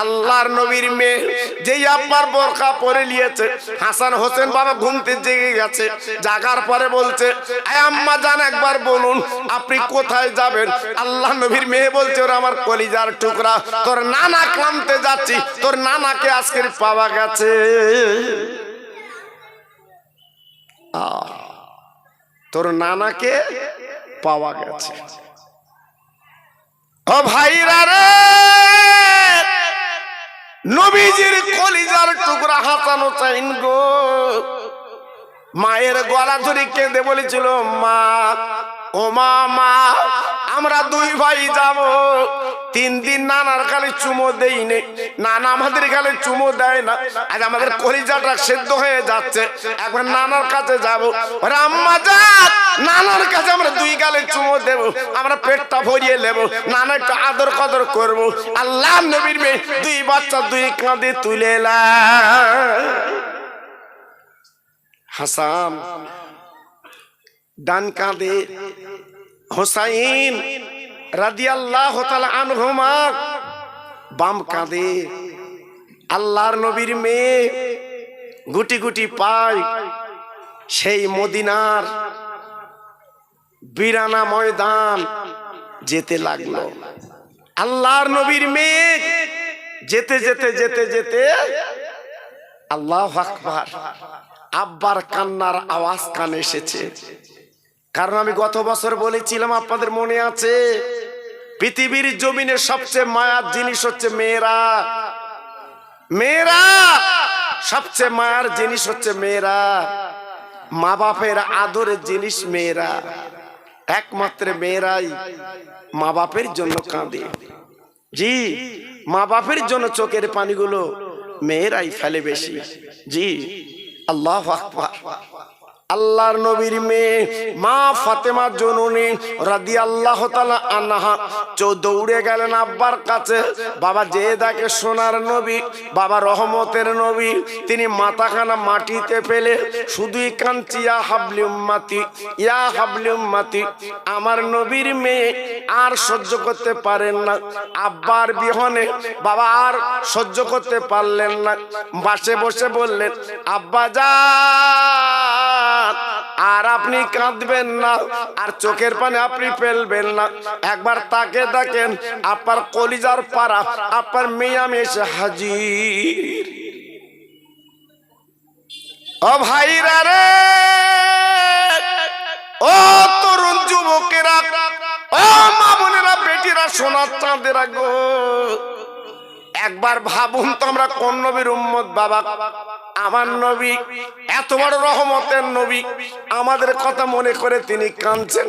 আল্লাহর নবীর মেয়ে যেই আব্বার বোরকা পরে নিয়েছে, হাসান হোসেন বাবা ঘুমতে জেগে গেছে। জাগার পরে বলছে, আয় আম্মা জান একবার বলুন আপনি কোথায় যাবেন? আল্লাহ নবীর মেয়ে বলছে, ওরা আমার কলিজার টুকরা, তোর নানা কামতে যাচ্ছি, তোর নানাকে আজকে পাওয়া গেছে। তোর নানাকে পাওয়া গেছে। ও ভাইরা রে, নবীজির কলিজার টুকরা হাসান হোসেন গো, মায়ের গলা ধরে কেঁদে বলেছিল, মা ও মা, আমরা দুই ভাই যাব। 3 দিন নানার গালে চুমো দেই নেই, নানা আমাদের গালে চুমো দেয় না। আজ আমাদের কলিজাটা সেদ্ধ হয়ে যাচ্ছে, একবার নানার কাছে যাব। ওরে আম্মা যাক, নানার কাছে আমরা 2 গালে চুমো দেব, আমরা পেটটা ভরিয়ে নেব, নানা একটু আদর কদর করব। আল্লাহ নবীর মেয়ে 2 বাচ্চা 2 কাঁধে তুলে এলাম। হাসান ডান কাঁধে, হোসাইন রাদিয়াল্লাহু তাআলা আনহুমা বাম কাঁধে। আল্লাহর নবীর মেয়ে গুটি গুটি পায় সেই মদিনার বিরানা ময়দান যেতে লাগলো। আল্লাহর নবীর মেয়ে যেতে যেতে যেতে যেতে আল্লাহু আকবার, আব্বার কান্নার আওয়াজ কানে এসেছে। কারণ আমি গত বছর বলেছিলাম, আপনাদের মনে আছে, পৃথিবীর জমিনে সবচেয়ে মায়ার জিনিস হচ্ছে মেয়েরা। মেয়েরা সবচেয়ে মায়ার জিনিস হচ্ছে মেয়েরা। মা বাপের আদরের জিনিস মেয়েরা। একমাত্র মেয়েরাই মা বাপের জন্য কাঁদে। জি, মা বাপের জন্য চোখের পানিগুলো মেয়েরাই ফেলে বেশি। জি, আল্লাহু আকবার। আল্লাহর নবীর মেয়ে মা ফাতেমা জননী রাদিয়াল্লাহু তাআলা আনহা দৌড়ে গেলেন আব্বার কাছে। বাবা যে দেখে সোনার নবী, বাবা রহমতের নবী, তিনি মাথাখানা মাটিতে ফেলে শুধুই কাঁদছে, ইয়া হাবলি উম্মতি, ইয়া হাবলি উম্মতি। আমার নবীর মেয়ে আর সহ্য করতে পারেন না, আব্বার বিহনে বাবা আর সহ্য করতে পারলেন না। বাসে বসে বললেন, আব্বা যান, আর আপনি কাঁদবেন না, আর চোখের পানি আপনি ফেলবেন না। একবার তাকে দেখেন, আপনার কলিজার পাড়া আপনার মেয়ে আমি এসে হাজির। ও ভাইরা রে, ও তরুণ যুবকেরা, ও মা বোনেরা, বেটিরা, সোনার চাঁদেরা গো, একবার ভাবুন তো আমরা কোন নবীর উম্মত বাবা। আমার নবী এত বড় রহমতের নবী, আমাদের কথা মনে করে তিনি কাঁদছেন,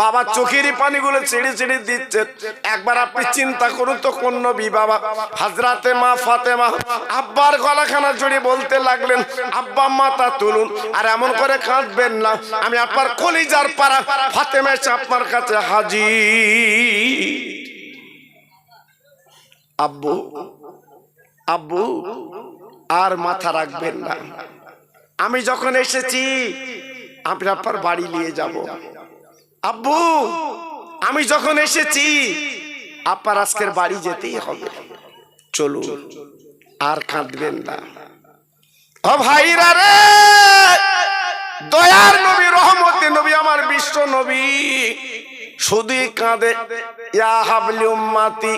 বাবা চোখেরই পানিগুলো ছেড়ে ছেড়ে দিচ্ছেন। একবার আপনি চিন্তা করুন তো কোন নবী বাবা। হযরতে মা ফাতেমা আব্বার গলাখানা জড়িয়ে বলতে লাগলেন, আব্বা মাথা তুলুন, আর এমন করে কাঁদবেন না, আমি আপনার কলিজার পাড়া ফাতেমা এসে আপনার কাছে হাজির। আব্বু আব্বু আর মাথা রাখবেন না, আমি যখন এসেছি আমি আপনার বাড়ি নিয়ে যাব। আব্বু আমি যখন এসেছি আপনার আজকের বাড়ি যেতেই হবে, চলুন, আর কাঁদবেন না। ও ভাইরা রে, দয়ার নবী, রহমতের নবী, আমার বিশ্ব নবী শুধুই কাঁদে, ইয়া হাবলি উম্মতি,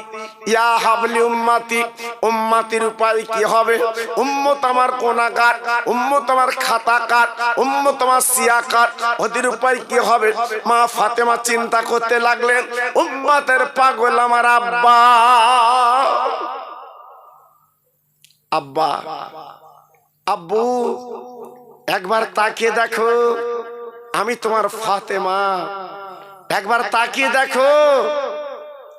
ইয়া হাবলি উম্মতি। উম্মতির উপায় কি হবে? উম্মত আমার কোনাকার, উম্মত আমার খাতাকার, উম্মত আমার সিয়াকার, ওদের উপায় কি হবে? মা ফাতেমা চিন্তা করতে লাগলেন, উম্মতের পাগল আমার আব্বা। আব্বা, আব্বু একবার তাকিয়ে দেখো, আমি তোমার ফাতেমা। একবার তাকিয়ে দেখো,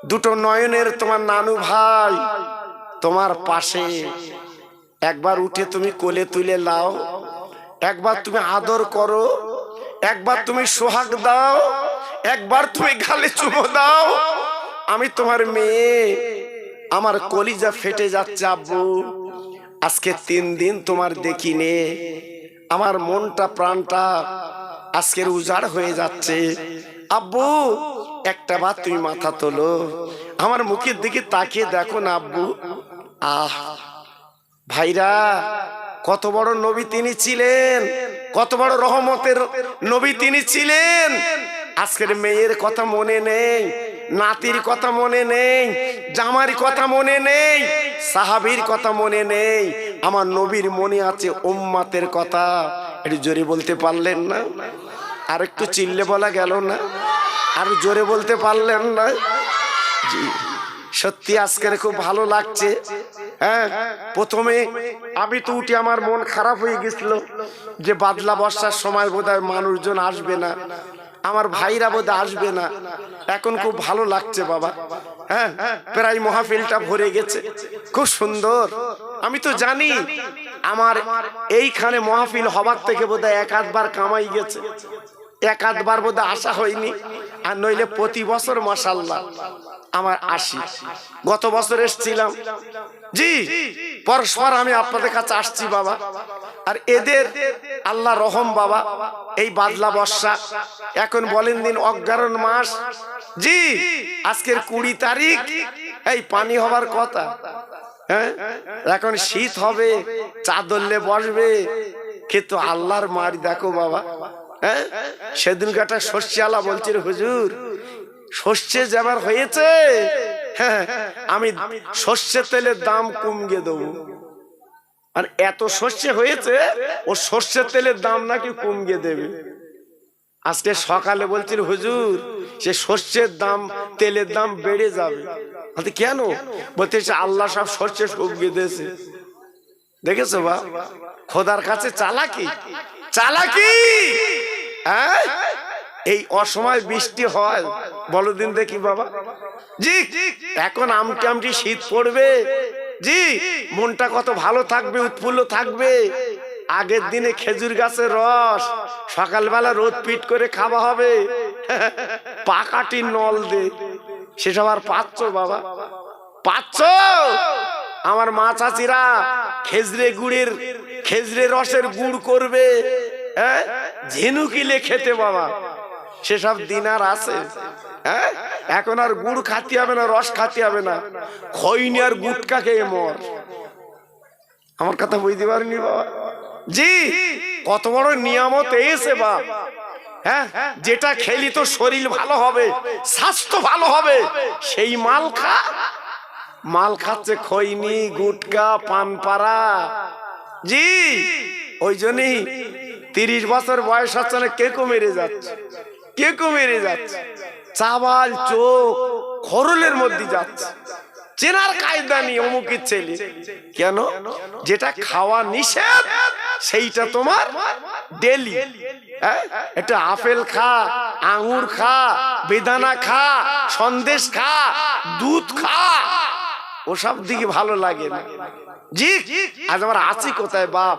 দুটো নয়নের তোমার নানু ভাই তোমার পাশে। একবার উঠে তুমি কোলে তুলে নাও, একবার তুমি আদর করো, একবার তুমি সোহাগ দাও, একবার তুমি গালে চুমো দাও। আমি তোমার মেয়ে, আমার কলিজা ফেটে যাচ্ছে আব্বু। আজকে 3 দিন তোমার দেখিনি, আমার মনটা প্রাণটা আজকের উজাড় হয়ে যাচ্ছে। আব্বু একটা বার তুমি মাথা তোলো, আমার মুখের দিকে তাকিয়ে দেখো না আব্বু। আহ ভাইরা, কত বড় নবী তিনি ছিলেন, কত বড় রহমতের নবী তিনি ছিলেন। আজকের মেয়ের কথা মনে নেই, নাতির কথা মনে নেই, জামার কথা মনে নেই, সাহাবীর কথা মনে নেই, আমার নবীর মনে আছে উম্মতের কথা। একটু জোরে বলতে পারলেন না? আর একটু চিল্লে বলা গেল না? আর জোরে বলতে পারলেন না? জি, সত্যি আজকের খুব ভালো লাগছে। হ্যাঁ, প্রথমে আমি তো উঠি, আমার মন খারাপ হয়ে গেছিল যে বাদলা বর্ষার সময় বোধহয় মানুষজন আসবে না, আমার ভাইরা বোধহয় আসবে না। এখন খুব ভালো লাগছে বাবা। হ্যাঁ, প্রায় মাহফিলটা ভরে গেছে, খুব সুন্দর। আমি তো জানি আমার এইখানে মাহফিল হবার থেকে বোধহয় এক আধবার কামাই গেছে, এক আধবার বোধহয় আসা হয়নি। আর নইলে প্রতি বছর মাশাআল্লাহ আমার আসি। গত বছর এসেছিলাম, জি পরস্পর আমি আপনাদের কাছে আসছি বাবা। আর এদের আল্লাহ রহম বাবা, এই বাদলা বর্ষা, এখন বলেন দিন অজ্ঞারণ মাস, জি আজকের 20 তারিখ, এই পানি হবার কথা। হ্যাঁ, এখন শীত হবে, চাদরলে বসবে, কিন্তু আল্লাহর মার দেখো বাবা। হ্যাঁ, সেদিন কাটা শস্যালা বলছিল হুজুর শস্যে যাবার হয়েছে, হ্যাঁ আমি সর্ষের তেলের দাম কমিয়ে দেবো। আর এত শস্য হয়েছে, ও সর্ষের তেলের দাম নাকি কমিয়ে দেবে। আজকে সকালে বলছিল হুজুর সে সর্ষের দাম, তেলের দাম বেড়ে যাবে। কেন? বলতেছে আল্লাহ সব শস্য কমিয়ে দিয়েছে। দেখেছো বা খোদার কাছে চালাকি, চালাকি। হ্যাঁ, এই অসময় বৃষ্টি হয়, বলো দিন দেখি বাবা। জি এখন আমটি আমটি শীত পড়বে, জি মনটা কত ভালো থাকবে, উৎফুল্ল থাকবে। আগের দিনে খেজুর গাছের রস সকালবেলা রোদ পিট করে খাওয়া হবে, পাকাটি নল দে, সেসব আর পাচ্ছ বাবা? পাচ্ছ? আমার মা চাচিরা খেজুরে রসের গুড় করবে, হ্যাঁ ঝিনুকিলে খেতে বাবা, সেসব দিন আর আছে? হ্যাঁ, এখন আর গুড় খাতে হবে না, রস খাতে হবে না, খৈনি আর গুটকা খেয়ে মর। আমার কথা বুঝতে পারিনি বাবা? জি কত বড় নিয়ামত এসে বাপ। হ্যাঁ, যেটা খেলি তো শরীর ভালো হবে, স্বাস্থ্য ভালো হবে, সেই মাল খা। মাল খাচ্ছে খৈনি, গুটকা, পানপাড়া। জি ওই জন্যই 30 বছর বয়স হচ্ছে না, কেকো মেরে যাচ্ছে, কেকো মেরে যাচ্ছে, চাবাল চোখ খরলের মধ্যে যাচ্ছে, চেনার কায়দা নেই অমুকের ছেলে। কেন? যেটা খাওয়া নিষেধ সেইটা তোমার ডেলি। এটা আপেল খা, আঙ্গুর খা, বেদানা খা, সন্দেশ খা, দুধ খা, ওসব দিকে ভালো লাগে না। জি আজ আমরা আছি কোথায় বাপ?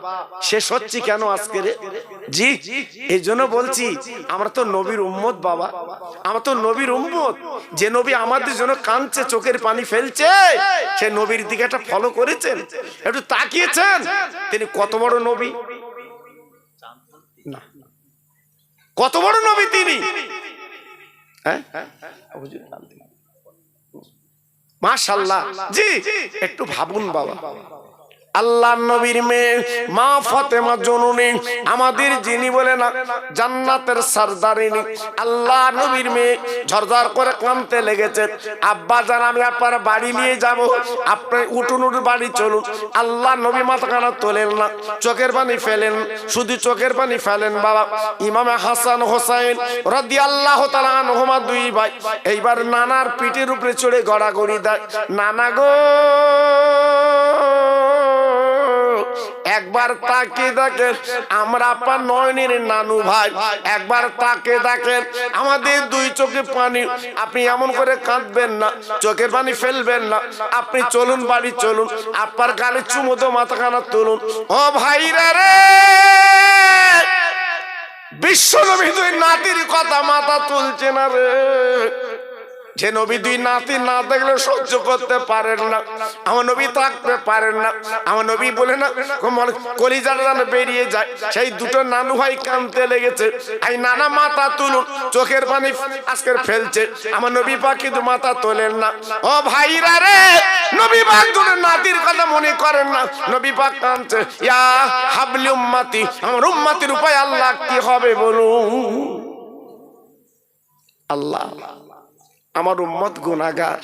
শেষ হচ্ছি কেন আজকে রে? জি এই জন্য বলছি আমরা তো নবীর উম্মত বাবা, আমরা তো নবীর উম্মত। যে নবী আমাদের জন্য কাঁদছে, চোখের পানি ফেলছে, সে নবীর দিকে একটা ফলো করেছেন, একটু তাকিয়েছেন। তিনি কত বড় নবী, না কত বড় নবী তিনি। হ্যাঁ মাশাআল্লাহ। জি একটু ভাবুন বাবা, আল্লাহ নবীর মেয়ে মা ফাতেমা জননী, আমাদের যিনি বলে না জান্নাতের সরদারিনী, আল্লাহ নবীর মেয়ে ঝরঝর করে কাঁদতে লেগেছে। আব্বা জান আমি আপনার বাড়ি নিয়ে যাব, আপনি উঠুন উঠুন বাড়ি চলুন। আল্লাহ নবী মাথাখানা তোলেন না, চোখের পানি ফেলেন, শুধু চোখের পানি ফেলেন বাবা। ইমামে হাসান হোসাইন রাদিয়াল্লাহু তাআলা আনহুমা দুই ভাই এইবার নানার পিঠের উপরে চড়ে গড়াগড়ি দেয়। নানা গো একবার তাকে দেখেন, আমরা আপনার নয়নের নানু ভাই, একবার তাকে দেখেন, আমাদের দুই চোখে পানি। আপনি এমন করে কাঁদবেন না, চোখের পানি ফেলবেন না, আপনি চলুন বাড়ি চলুন, আপনার গালে চুমো দো, মাথাখানা তুলুন। ও ভাইরা রে, বিশ্ব নবী দুই নাতির কথা মাথা তুলছে না রে। যে নবী দুই নাতি না দেখলে সহ্য করতে পারেন না, আমার নবী থাকতে পারেন না, আমার নবী বলে না কলিজাটা যেন বেরিয়ে যায়। সেই দুটো নানু ভাই কাঁদতে লেগেছে, এই নানা মাথা তুলুন, চোখের পানি আজকের ফেলছে। আমার নবী পাক কিন্তু মাথা তোলেন না। ও ভাইরা রে, নবী পাক দুটো নাতির কথা মনে করেন না, নবী পাক কাঁদছে, ইয়া হাবলি উম্মতি, আমার উম্মতির উপায় আল্লাহ কি হবে বলুন? আল্লাহ, আমার উম্মত গুনাহগার,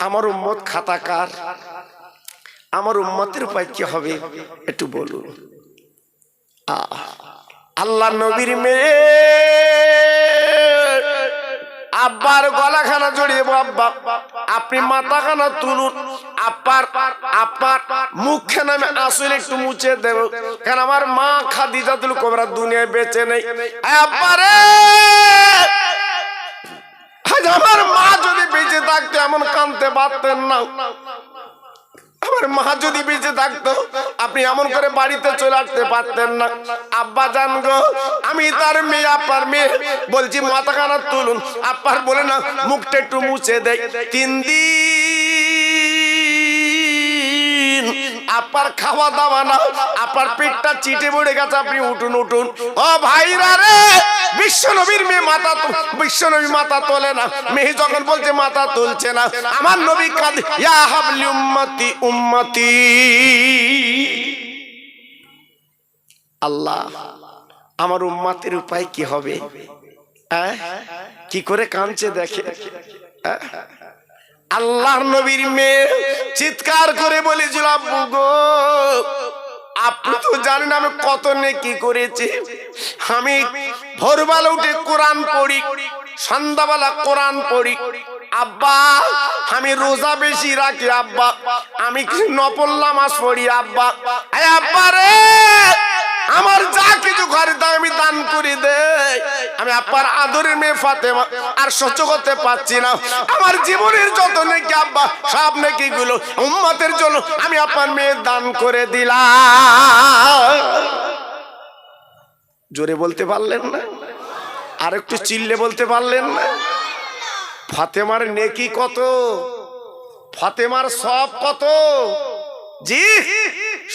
আমার উম্মত খাতাকার, আমার উম্মতের উপায় কি হবে একটু বলুন। আল্লাহ নবীর মেয়ে আব্বার গলাখানা জড়িয়ে, আব্বা আপনি মাথাখানা তুলুন, আপনার মুখখানা আমি আসলে একটু মুছে দেব, কারণ আমার মা খাদিজাতুল কুবরা দুনিয়ায় বেঁচে নেই। আব্বারে, আমার মা যদি বেঁচে থাকতো এমন কাঁদতে পারতেন না। আমার মা যদি বেঁচে থাকতো আপনি এমন করে বাড়িতে চলে আসতে পারতেন না। আব্বা জান গো, আমি তার মেয়ে, আপনার মেয়ে, বলছি মাথাখানা তুলুন। আব্বার বলে না, মুখটা একটু মুছে দেয়। 3 দিন আপনার খাওয়া দাওয়া না, আপনার পেটটা চিটে পড়ে গেছে, আপনি উঠুন উঠুন। ও ভাইরা রে, বিশ্বনবীর মেয়ে মাথা, বিশ্বনবী মাথা তোলে না। মেয়ে যখন বলছে মাথা তুলছে না, আমার নবী কাঁদে, ইয়া হাবলি উম্মতি উম্মতি। আল্লাহ, আমার উম্মতের উপায় কি হবে? কি করে কাঁদছে দেখে। আল্লাহর নবীর মেয়ে চিৎকার করে বলেছিল, আব্বু গো, আপনি তো জানেন আমি কত নেকি করেছি। আমি ভোরবেলা উঠে কোরআন পড়ি, সন্ধ্যাবেলা কোরআন পড়ি। আব্বা, আমি রোজা বেশি রাখি। আব্বা, আমি নফল নামাজ পড়ি। আব্বা, আব্বা রে, আমার যা কিছু ঘরে তা আমি দান করে দেই। আমি আব্বার আদরের মেয়ে ফাতেমা আর সহ্য করতে পারছি না। আমার জীবনের যত নেকি আব্বা, সব নেকি গুলো উম্মতের জন্য আমি আপনার মেয়ে দান করে দিলাম। জোরে বলতে পারলেন না? আর একটু চিল্লে বলতে পারলেন না? ফাতেমার নেকি কত, ফাতেমার সব কত? জি,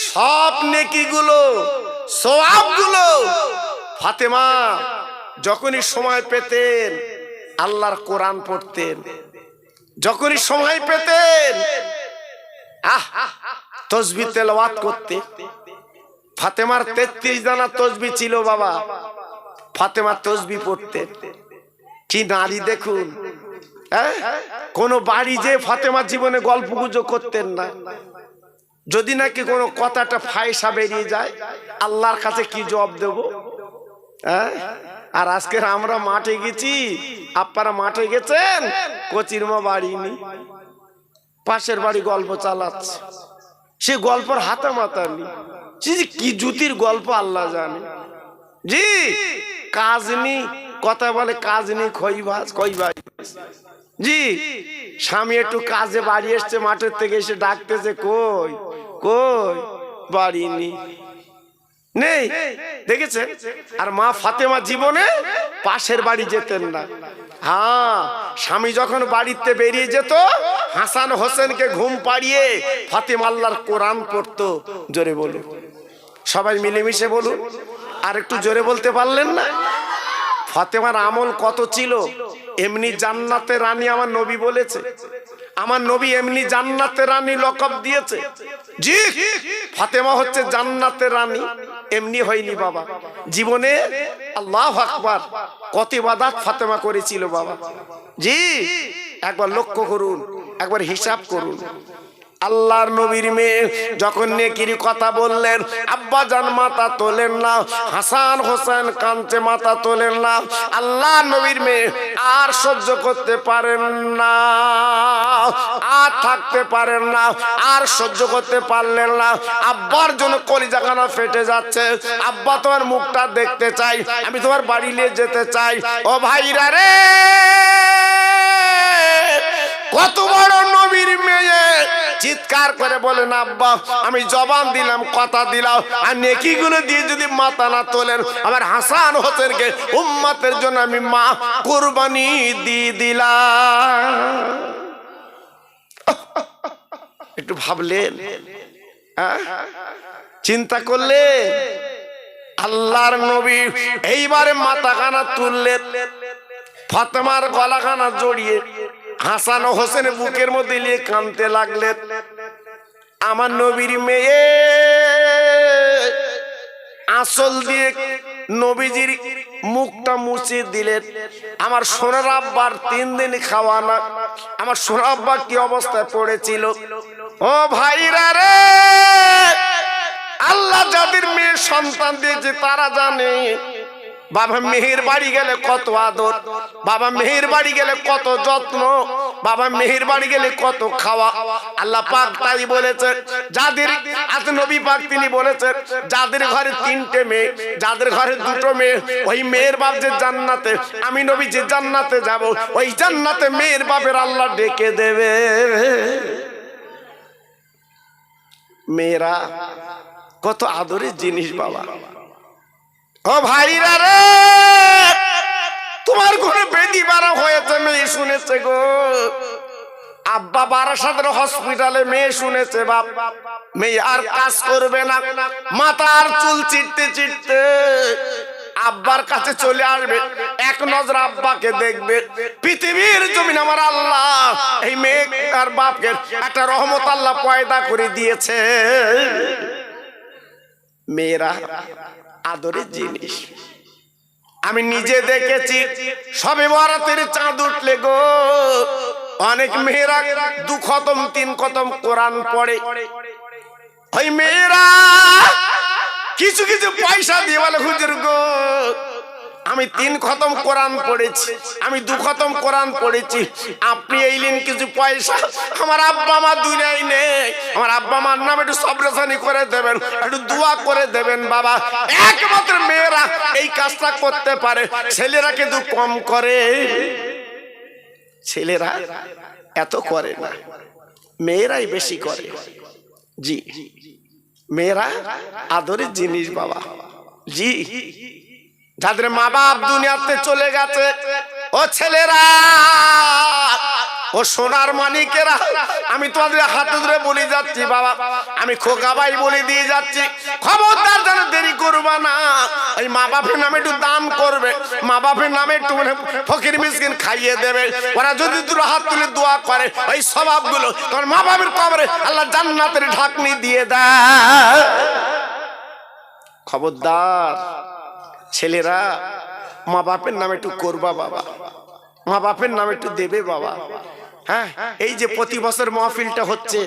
সব নেকি গুলো, সওয়াব গুলো ফাতেমা যখনই সময় পেতেন আল্লাহর কোরআন পড়তেন, যখনই সময় পেতেন তাসবিহ তেলাওয়াত করতে। ফাতেমার 33 দানা তাসবিহ ছিল বাবা, ফাতেমা তাসবিহ পড়তেন। কি নারী দেখুন। কোন বাড়ি যে ফাতেমার জীবনে গল্প গুজব করতেন না। যদি নাকি কোনো কথাটা ফায়সা বেরিয়ে যায়, আল্লাহর কাছে কি জবাব দেব? আর আজকে আমরা মাঠে গেছি, আপনারা মাঠে গেছেন, কচির মা বাড়ি নেই, পাশের বাড়ি গল্প চালাচ্ছে, সে গল্পর হাতে মাথা নেই। কি জুতির গল্প আল্লাহ জানে। জি, কাজ নেই, কথা বলে কাজ নেই, খইবাজ খইবাজ। জি, স্বামী একটু কাজে বাড়ি এসছে, মাঠের থেকে এসে ডাকতেছে, কই কই, বাড়ি নেই, দেখেছেন? আর মা ফাতেমা জীবনে পাশের বাড়ি যেতেন না। হ্যাঁ, স্বামী যখন বাড়িতে বেরিয়ে যেত, হাসান হোসেনকে ঘুম পাড়িয়ে ফাতেমা আল্লাহর কোরআন পড়তো। জোরে বলুন, সবাই মিলেমিশে বলুন। আর একটু জোরে বলতে পারলেন না? ফাতেমার আমল কত ছিল। এমনি জান্নাতের রানী আমার নবী বলেছে, আমার নবী এমনি জান্নাতের রানী লকব দিয়েছে। জি, ফাতেমা হচ্ছে জান্নাতের রানী, এমনি হয়নি বাবা। জীবনে আল্লাহু আকবার কত ইবাদত ফাতেমা করেছিল বাবা। জি, একবার লক্ষ্য করুন, একবার হিসাব করুন। আল্লাহর নবীর মেয়ে যখন নেকির কথা বললেন, আব্বা জান মাথা তোলেন না, হাসান হোসেন কাঁদতে মাথা তোলেন না। আল্লাহর নবীর মেয়ে আর সহ্য করতে পারেন না, আর থাকতে পারেন না, আর সহ্য করতে পারলেন না। আব্বার জন্য কলিজাখানা ফেটে যাচ্ছে। আব্বা, তোমার মুখটা দেখতে চাই, আমি তোমার বাড়ি নিয়ে যেতে চাই। ও ভাইরা রে, কত বড় নবী নবীর মেয়ে চিৎকার করে বলেন, আব্বা আমি জবান দিলাম, কথা দিলাম, আর নেকিগুলো দিয়ে যদি মাথা না তোলেন আমার হাসান হোসেনকে উম্মতের জন্য আমি মা কুরবানি দিয়ে দিলাম। একটু ভাবলেন, চিন্তা করলে আল্লাহর নবী এইবারে মাথাখানা তুললেন, ফাতেমার গলাখানা জড়িয়ে হাসান ও হোসেন বুকের মধ্যে নিয়ে কাঁদতে লাগলেন। আমার নবীর মেয়ে আঁচল দিয়ে নবীজির মুখটা মুছে দিলেন। আমার সোনার আব্বার 3 দিন খাওয়া না। আমার সোনার আব্বা কি অবস্থায় পড়েছিল। ও ভাইরা রে, আল্লাহ যাদের মেয়ে সন্তান দিয়েছে তারা জানে বাবা মেহের বাড়ি গেলে কত আদর, বাবা মেহের বাড়ি গেলে কত যত্ন, বাবা মেহের বাড়ি গেলে কত খাওয়া। আল্লাহ পাক তাই বলেছে, যাদের নবী পাক তিনি বলেছেন যাদের ঘরে 3টে মেয়ে, যাদের ঘরে 2টো মেয়ে, ওই মেয়ের বাপ যে জান্নাতে, আমি নবী যে জান্নাতে যাব, ওই জান্নাতে মেয়ের বাপের আল্লাহ ডেকে দেবে। মেয়েরা কত আদরের জিনিস বাবা। ও ভাইরা রে, তোমার ঘরে বেদি বাড়া হয়েছে, মেয়ে শুনেছে গো। আব্বা বারাসাতের হসপিটালে মেয়ে শুনেছে, বাপ মেয়ে আর কাজ করবে না, মাথার চুল চিটতে চিটতে আব্বার কাছে চলে আসবে, এক নজর আব্বাকে দেখবে। পৃথিবীর জমিন আমার আল্লাহ এই মেয়ে আর বাপকে একটা রহমত আল্লাহ পয়দা করে দিয়েছে। মেয়েরা আদরের জিনিস। আমি নিজে দেখেছি, সবে বরাতের চাঁদ উঠলে গো অনেক মেয়েরা 2 খতম 3 খতম কোরআন পড়ে। ওই মেয়েরা কিছু কিছু পয়সা দিয়ে বলে, হুজুর গো আমি 3 খতম কোরআন পড়েছি, আমি 2 খতম কোরআন পড়েছি, আপনি এইলেন কিছু পয়সা, আমার আব্বা মা দুনিয়ায় নেই, আমার আব্বা মার নামে একটু সবরেশানি করে দেবেন, একটু দোয়া করে দেবেন। বাবা একমাত্র মেয়েরা এই কাজটা করতে পারে, ছেলেরা কিন্তু কম করে। ছেলেরা এত করে না, মেয়েরাই বেশি করে। জি, মেয়েরা আদরের জিনিস বাবা। জি, যাদের মা বাপ দুনিয়াতে চলে গেছে, ও ছেলেরা, ও সোনার মানিকেরা, আমি তোমাদের হাতে ধরে বলে যাচ্ছি বাবা, আমি খোকা ভাই বলে দিয়ে যাচ্ছি, খবরদার যেন দেরি করবা না। ওই মা বাপের নামে একটু দান করবে, মা বাপের নামে একটু ফকির মিসকিন খাইয়ে দেবে। ওরা যদি 2 হাত তুলে দোয়া করে, ওই স্বভাবগুলো তোমার মা বাপের কবরে আল্লাহ জান্নাতের ঢাকনি দিয়ে দেয়। খবরদার ছেলেরা, মা বাপের নামে একটু করবা বাবা, মা বাপের নামে একটু দেবে বাবা। হ্যাঁ, এই যে প্রতি বছর মাহফিলটা হচ্ছে,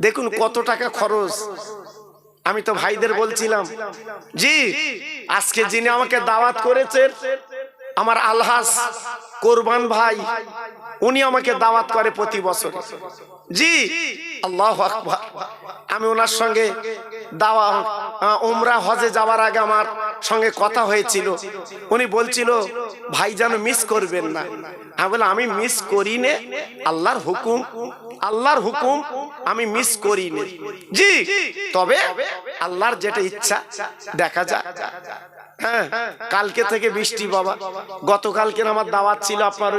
দেখুন কত টাকা খরচ। আমি তো ভাইদের বলছিলাম, জি আজকে যিনি আমাকে দাওয়াত করেছেন আমার আলহাজ কোরবান ভাই, উনি আমাকে দাওয়াত করে প্রতি বছর। জি আল্লাহু আকবার। আমি ওনার সঙ্গে উমরা হজে যাওয়ার আগে আমার সঙ্গে কথা হয়েছিল, উনি বলছিল ভাই যেন মিস করবেন না। আমি বললাম আমি মিস করি নে, আল্লাহর হুকুম, আল্লাহর হুকুম, আমি মিস করি নে। জি, তবে আল্লাহর যেটা ইচ্ছা দেখা যায়। হ্যাঁ, কালকে থেকে বৃষ্টি বাবা। গতকালকে আমার দাওয়াত ছিল আপনার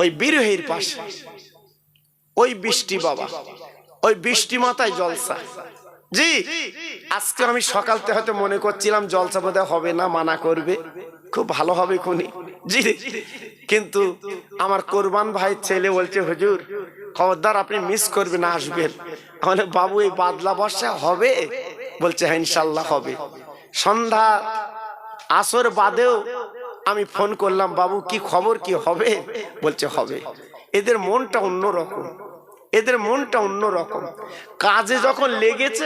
ওই বিরহের পাশে, ওই বৃষ্টি বাবা, ওই বৃষ্টি মাথায় জলসা। জি, আজকে আমি সকালতে হয়তো মনে করছিলাম জলসা বোধহয় হবে না, মানা করবে, খুব ভালো হবে কোনি। জি, কিন্তু আমার কোরবান ভাই ছেলে বলছে হুজুর খবরদার আপনি মিস করবেন, আসবেন। আমাদের বাবু এই বাদলা বর্ষা হবে? বলছে হ্যাঁ ইনশাল্লাহ হবে। সন্ধ্যা আসর বাদেও আমি ফোন করলাম, বাবু কি খবর, কি হবে? বলছে হবে। এদের মনটা অন্যরকম, এদের মনটা অন্যরকম। কাজে যখন লেগেছে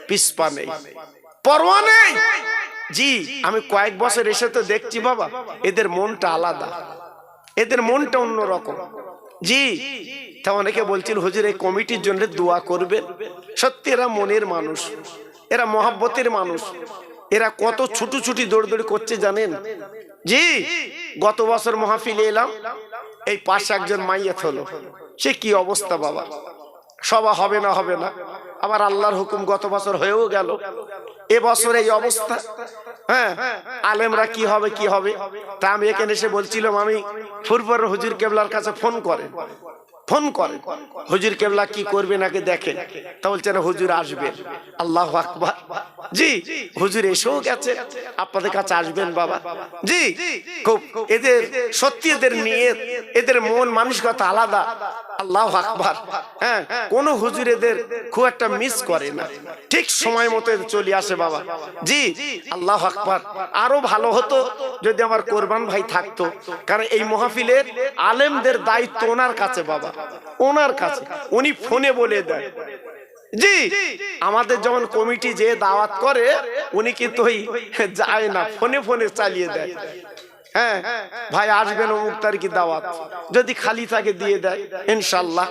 পিছপা নেই, পরোয়া নেই। জি, আমি কয়েক বছর এসে তো দেখছি বাবা, এদের মনটা আলাদা, এদের মনটা অন্যরকম। জি, তা অনেকে বলছিল হুজুর এই কমিটির জন্য দোয়া করবেন। সত্যি এরা মনের মানুষ, এরা মহাব্বতের মানুষ, এরা কত ছুটি দৌড়দৌড়ি করছে জানেন। জি, গত বছর মাহফিলে এলাম, এই পাশে একজন মাইয়াত হলো, সে কি অবস্থা বাবা, সভা হবে না হবে না, আবার আল্লাহর হুকুম গত বছর হয়েও গেল, এবছর এই অবস্থা। হ্যাঁ, আলেমরা কি হবে কি হবে। তা আমি এখানে এসে বলছিলাম, আমি ফুরফুর হুজুর কেবলার কাছে ফোন করে হুজুর কেবলা কি করবে নাকি দেখেন। তা বলছেন হুজুর আসবেন। আল্লাহু আকবার। জি হুজুর এসেও গেছে, আপনাদের কাছে আসবেন বাবা। জি খুব এদের সত্যি এদের নিয়ত, এদের মন মানসিকতা আলাদা। আল্লাহু আকবার। হ্যাঁ, কোন হুজুর এদের খুব একটা মিস করে না, ঠিক সময় মতো চলে আসে বাবা। জি আল্লাহু আকবার। আরো ভালো হতো যদি আমার কোরবান ভাই থাকতো, কারণ এই মাহফিলের আলেমদের দায়িত্ব ওনার কাছে বাবা, ওনার কাছে। উনি ফোনে বলে দেন। জি আমাদের যখন কমিটি যে দাওয়াত করে, উনি কিন্তু যায় না, ফোনে ফোনে চালিয়ে দেয়। হ্যাঁ ভাই আসবেন অমুক তারিখে দাওয়াত, যদি খালি থাকে দিয়ে দেয় ইনশাআল্লাহ।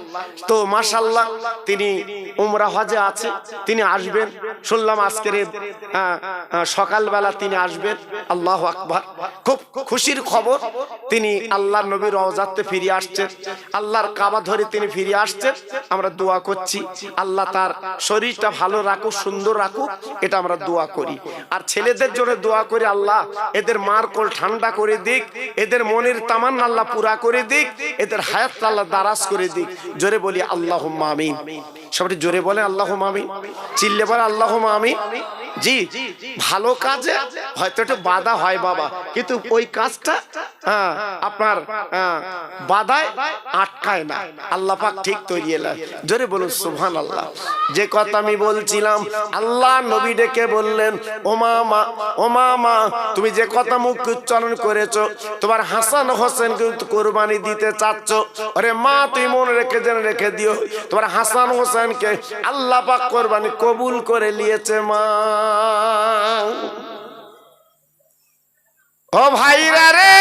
তো মাশাআল্লাহ তিনি উমরা হজে আছে, তিনি আসবেন শুনলাম আজকের সকালবেলা তিনি আসবেন। আল্লাহু আকবার। খুব খুশির খবর, তিনি আল্লাহর নবীর রওজাতে ফিরে আসছেন, আল্লাহর কাবা ধরে তিনি ফিরে আসছেন। আমরা দোয়া করছি আল্লাহ তার শরীরটা ভালো রাখুক, সুন্দর রাখুক, এটা আমরা দোয়া করি। আর ছেলেদের জন্য দোয়া করি আল্লাহ এদের মার কোল ঠান্ডা করে দিক, এদের মনের তামান্না আল্লাহ পুরা করে দিক, এদের হায়াত আল্লাহ দারাজ করে দিক। জোরে বলি আল্লাহুম্মা আমিন। সবাই জোরে বলে আল্লাহুম্মা আমিন, চিল্লে বলে আল্লাহুম্মা আমিন। জি ভালো কাজে হয়তো একটু বাধা হয় বাবা, কিন্তু ওই কাজটা আপনার বাধায় আটকায় না, আল্লাহ পাক ঠিক তৈরি এলা। জোরে বলুন সুবহানাল্লাহ। যে কথা আমি বলছিলাম, আল্লাহ নবী ডেকে বললেন, ও মামা ও মামা, তুমি যে কথা মুখ উচ্চারণ করেছো, তোমার হাসান হোসেন কিন্তু কোরবানি দিতে চাচ্ছ। আরে মা তুই মনে রেখে দিও, তোমার হাসান হোসেনকে আল্লাহ পাক কোরবানি কবুল করে নিয়েছে মা। ও ভাইরা রে,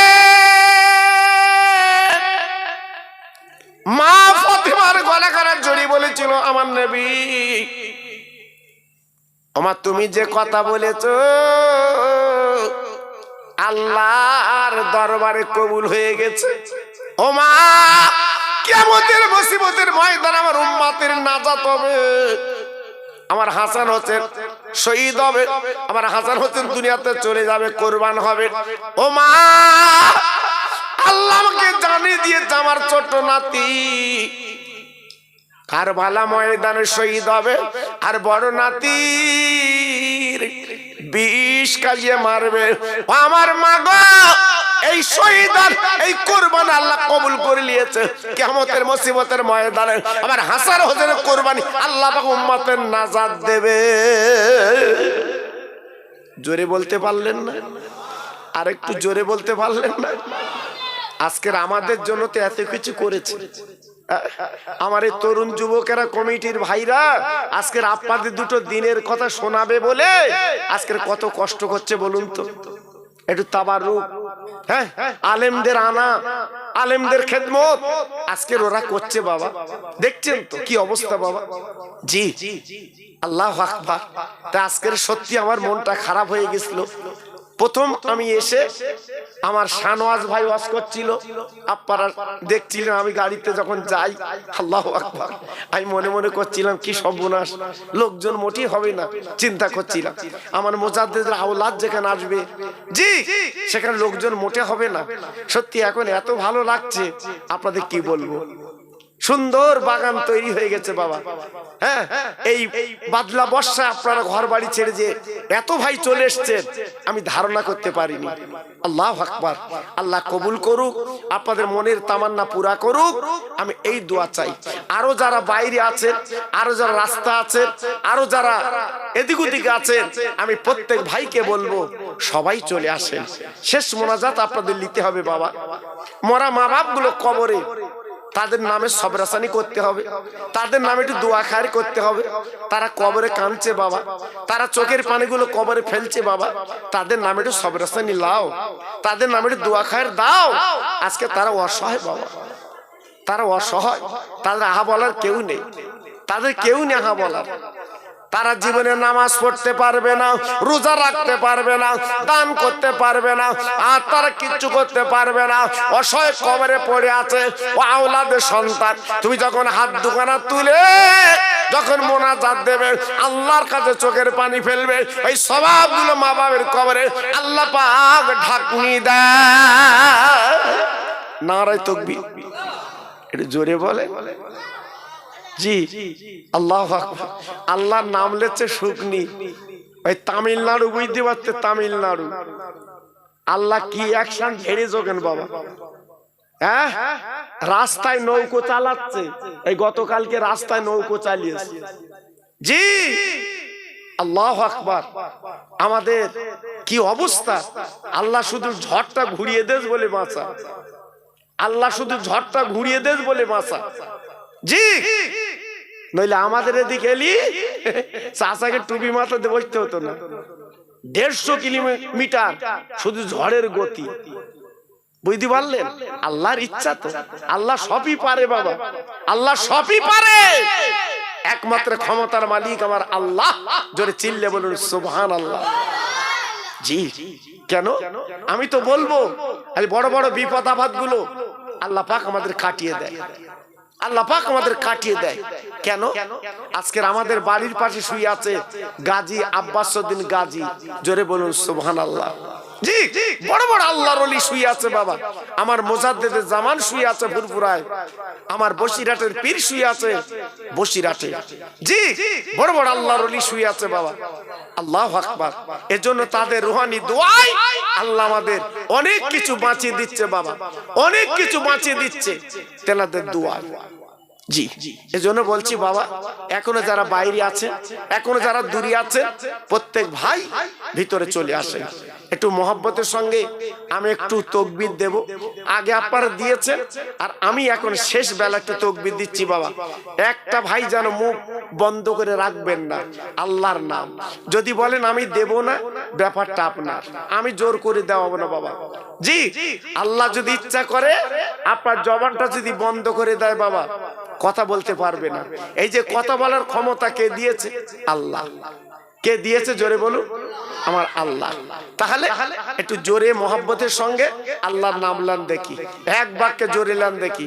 মা ফাতিমার গলা কাটার জড়ি বলেছিল আমার নবী, ওমা তুমি যে কথা বলেছো আল্লাহর দরবারে কবুল হয়ে গেছে। ও মা কিয়ামতের মুসিবতের ময়দান আমার উম্মতের নাজাত হবে, আমার হাসান হোসেন শহীদ হবে, আমার হাসান হোসেন দুনিয়াতে চলে যাবে, কোরবান হবে। ও মা আল্লাহ আমাকে জানিয়ে দিয়েছে আমার ছোট নাতি কারবালা ময়দানে শহীদ হবে, আর বড় নাতি বিষ কাজিয়ে মারবে। আমার মা গো এই শহীদ আর এই কোরবানি আল্লাহ কবুল করে নিয়েছে। কিয়ামতের মুসিবতের ময়দানে আমার হাসান হোসেনের কোরবানি আল্লাহ পাক উম্মতের নাজাত দেবে। জোরে বলতে পারলেন না? আরেকটু জোরে বলতে পারলেন না? আজকের আমাদের জন্য তো এত কিছু করেছে। আমার এই তরুণ যুবকেরা কমিটির ভাইরা আজকের আপনাদের দুটো দিনের কথা শোনাবে বলে আজকের কত কষ্ট করছে বলুন তো। একটু তাবারুক, হ্যাঁ আলেমদের আনা, আলেমদের খেদমত আজকের ওরা করছে বাবা। দেখছেন তো কি অবস্থা বাবা। জি আল্লাহু আকবার। তা আজকের সত্যি আমার মনটা খারাপ হয়ে গেছিল। প্রথম আমি এসে আমার শানওয়াজ ভাই ওয়াজ করছিল, আপনারা দেখছিলেন, আমি গাড়িতে যখন যাই আল্লাহু আকবার আমি মনে মনে করছিলাম কি সর্বনাশ, লোকজন মোটেই হবে না, চিন্তা করছিলাম আমার মুজাদ্দিদের আওলাদ যেখানে আসবে, জি সেখানে লোকজন মোটে হবে না। সত্যি এখন এত ভালো লাগছে আপনাদের কি বলবো, সুন্দর বাগান তৈরি হয়ে গেছে বাবা। হ্যাঁ এই বাদলা বর্ষা আপনারা ঘর বাড়ি ছেড়ে যে এত ভাই চলে এসছেন আমি ধারণা করতে পারিনি। আল্লাহু আকবার। আল্লাহ কবুল করুক, আপনাদের মনের তামান্না পুরা করুক, আমি এই দোয়া চাই। আরো যারা বাইরে আছেন, আরো যারা রাস্তা আছেন, আরো যারা এদিক ওদিক আছেন, আমি প্রত্যেক ভাইকে বলবো সবাই চলে আসেন। শেষ মোনাজাত আপনাদের নিতে হবে বাবা। মরা মা বাপ গুলো কবরে, তাদের নামে সবরাসানি করতে হবে, তাদের নামে একটু দোয়া খায়ের করতে হবে। তারা কবরে কাঁদছে বাবা, তারা চোখের পানিগুলো কবরে ফেলছে বাবা, তাদের নামে একটু সবরাসানি লাও, তাদের নামে একটু দোয়া খায়ের দাও। আজকে তারা অসহায় বাবা, তারা অসহায়, তাদের আহা বলার কেউ নেই, তাদের কেউ নেই আহা বলার। তারা জীবনে নামাজ পড়তে পারবে না, রোজা রাখতে পারবে না, দান করতে পারবে না, আর তারা কিচ্ছু করতে পারবে না। অসহায় কবরে পড়ে আছে ও আওলাদের সন্তান। তুমি যখন হাত দুখানা তুলে যখন মোনাজাত দেবে, আল্লাহর কাছে চোখের পানি ফেলবে, এই সওয়াবগুলো মা বাবার কবরে আল্লাহ পাক ঢাকনি দেয়। নারায়ে তাকবীর, একটু জোরে বলে জি। আল্লাহু আকবার। আল্লাহর নাম লেছে শুকনি। ওই তামিলনাড়ু বুঝতে পারতে, তামিলনাড়ু আল্লাহ কি অ্যাকশন ঝেড়ে যোগেন বাবা। হ্যাঁ, রাস্তায় নৌকো চালাচ্ছে, এই গতকালকে রাস্তায় নৌকো চালিয়েছে জি। আল্লাহু আকবার। আমাদের কি অবস্থা! আল্লাহ শুধু ঝড়টা ঘুরিয়ে দেস বলে বাঁচা, আল্লাহ শুধু ঝড়টা ঘুরিয়ে দেস বলে বাঁচা জি। নইলে আমাদের এদিকে এলি চাচাকে টুপি মাথাতে বসতে হতো না। 150 কিলোমিটার শুধু ঝড়ের গতি, বুঝতে পারলেন? আল্লাহর ইচ্ছা তো, আল্লাহ সবই পারে বাবা, আল্লাহ সবই পারে। একমাত্র ক্ষমতার মালিক আমার আল্লাহ। জোরে চিল্লে বলুন সুবহানাল্লাহ জি। কেন আমি তো বলবো, বড় বড় বিপদ আপদ গুলো আল্লাহ পাক আমাদের কাটিয়ে দেয়, আল্লাহ পাক আমাদের কাটিয়ে দেয়। কেন? আজকের আমাদের বাড়ির পাশে শুয়ে আছে গাজী আব্বাসউদ্দিন গাজী। জোরে বলুন সুবহানাল্লাহ জি। বড় বড় আল্লাহর ওলি শুয়ে আছে বাবা। আমার মুজাদ্দিদে জামান শুয়ে আছে ফুরফুরায়, আমার বসিরহাটের পীর শুয়ে আছে বসিরহাটে জি। বড় বড় আল্লাহর ওলি শুয়ে আছে বাবা। আল্লাহু আকবার। এজন্য তাদের রুহানি দোয়ায় আল্লাহ আমাদের অনেক কিছু বাঁচিয়ে দিচ্ছে বাবা, অনেক কিছু বাঁচিয়ে দিচ্ছে তেনাদের দোয়ায় জি। এজন্য বলছি বাবা, এখনো যারা বাইরে আছে, এখনো যারা দূরে আছে, প্রত্যেক ভাই ভিতরে চলে আসে। একটু মহব্বতের সঙ্গে আমি একটু তাকবীর দেব। আগে আপনারা দিয়েছেন, আর আমি এখন শেষ বেলা একটু তাকবীর দিচ্ছি বাবা। একটা ভাই যেন মুখ বন্ধ করে রাখবেন না। আল্লাহর নাম যদি বলেন আমি দেব না, ব্যাপারটা আপনার, আমি জোর করে দেওয়াবো না বাবা জি। আল্লাহ যদি ইচ্ছা করে আপনার জবানটা যদি বন্ধ করে দেয় বাবা, কথা বলতে পারবে না। এই যে কথা বলার ক্ষমতা কে দিয়েছে? আল্লাহ। কে দিয়েছে? জোরে বলুন, আমার আল্লাহ। তাহলে একটু জোরে মহব্বতের সঙ্গে আল্লাহর নাম লান দেখি, এক বাক্যে জোরে লান দেখি।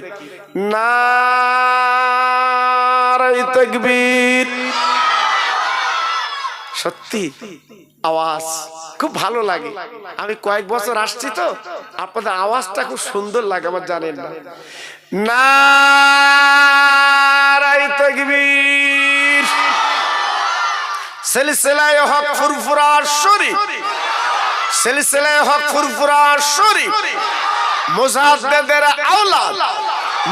নারায়ে তাকবীর। সত্যি আওয়াজ খুব ভালো লাগে। আমি কয়েক বছর আসছি তো, আপনাদের আওয়াজটা খুব সুন্দর লাগে আমার, জানেন না। নারায়ে তাকবীর। সিলসিলায়ে হক ফুরফুরা শরীফ, সিলসিলায়ে হক ফুরফুরা শরীফ, মুজাদ্দিদের আওলাদ,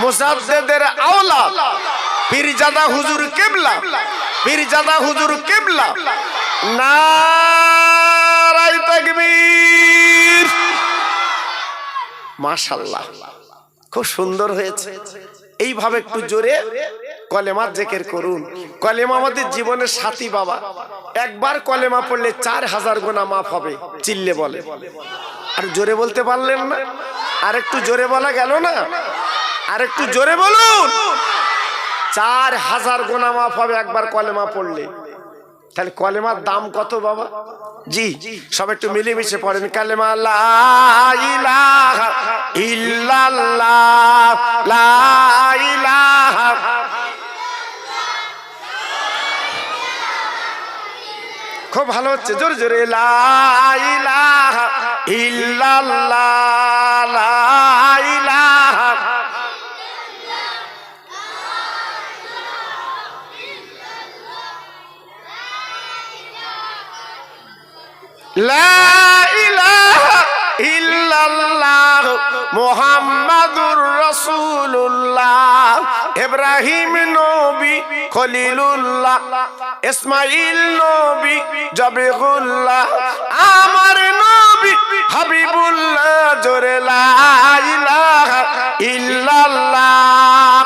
মুজাদ্দিদের আওলাদ পীরজাদা হুজুর কিবলা, পীরজাদা হুজুর কিবলা। নারায়ে তাকবীর। মাশাআল্লাহ, খুব সুন্দর হয়েছে। এইভাবে একটু জোরে কলেমা জিকির করুন। কলেমা আমাদের জীবনের সাথী বাবা। একবার কলেমা পড়লে 4000 গুনাহ মাফ হবে। চিল্লে বলে, আর জোরে বলতে পারলেন না? আর একটু জোরে বলা গেল না? আর একটু জোরে বলুন। 4000 গুনাহ মাফ হবে একবার কলেমা পড়লে। তাহলে কলেমার দাম কত বাবা জি। সব একটু মিলেমিশে পড়েন কালেমা লা ইলাহা ইল্লাল্লাহ, লা ইলাহা। খুব ভালো হচ্ছে, জোরে জোরে লা ইলাহা ইল্লাল্লাহ, লা ইলাহা। লা ইলাহা ইল্লাল্লাহ মুহাম্মাদুর রাসূলুল্লাহ। ইব্রাহিম নবী খলিলুল্লাহ, ইসমাঈল নবী জবিহুল্লাহ, আমার নবী হাবিবুল্লাহ। জোরে লা ইলাহা ইল্লাল্লাহ।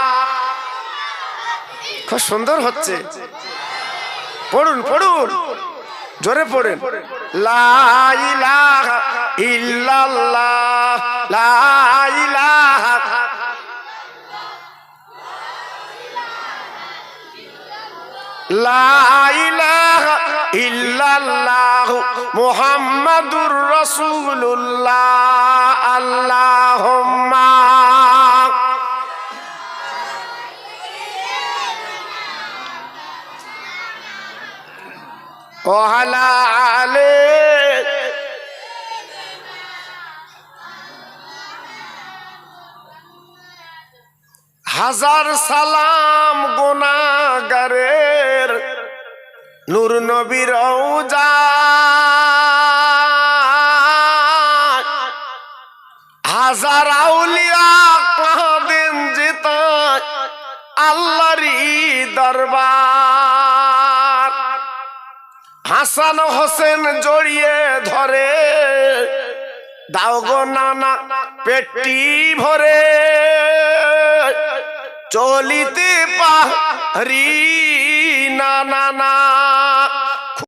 খুব সুন্দর হচ্ছে, পড়ুন পড়ুন, জোরে পড়েন। লা ইলাহা ইল্লাল্লাহ, লা ইলাহা। লা ইলাহা ইল্লাল্লাহ মুহাম্মাদুর রাসূলুল্লাহ আল্লাহুম্মা ওয়া আলা আলি হাজার সালাম গুনাহগারের নূর নবীর রওজা হাজার আউলিয়া কাঁদেন যেতায় আল্লাহরই দরবার হাসান হোসেন জড়িয়ে ধরে দাও গো নানা পেটি ভরে চলিতে পারি না না না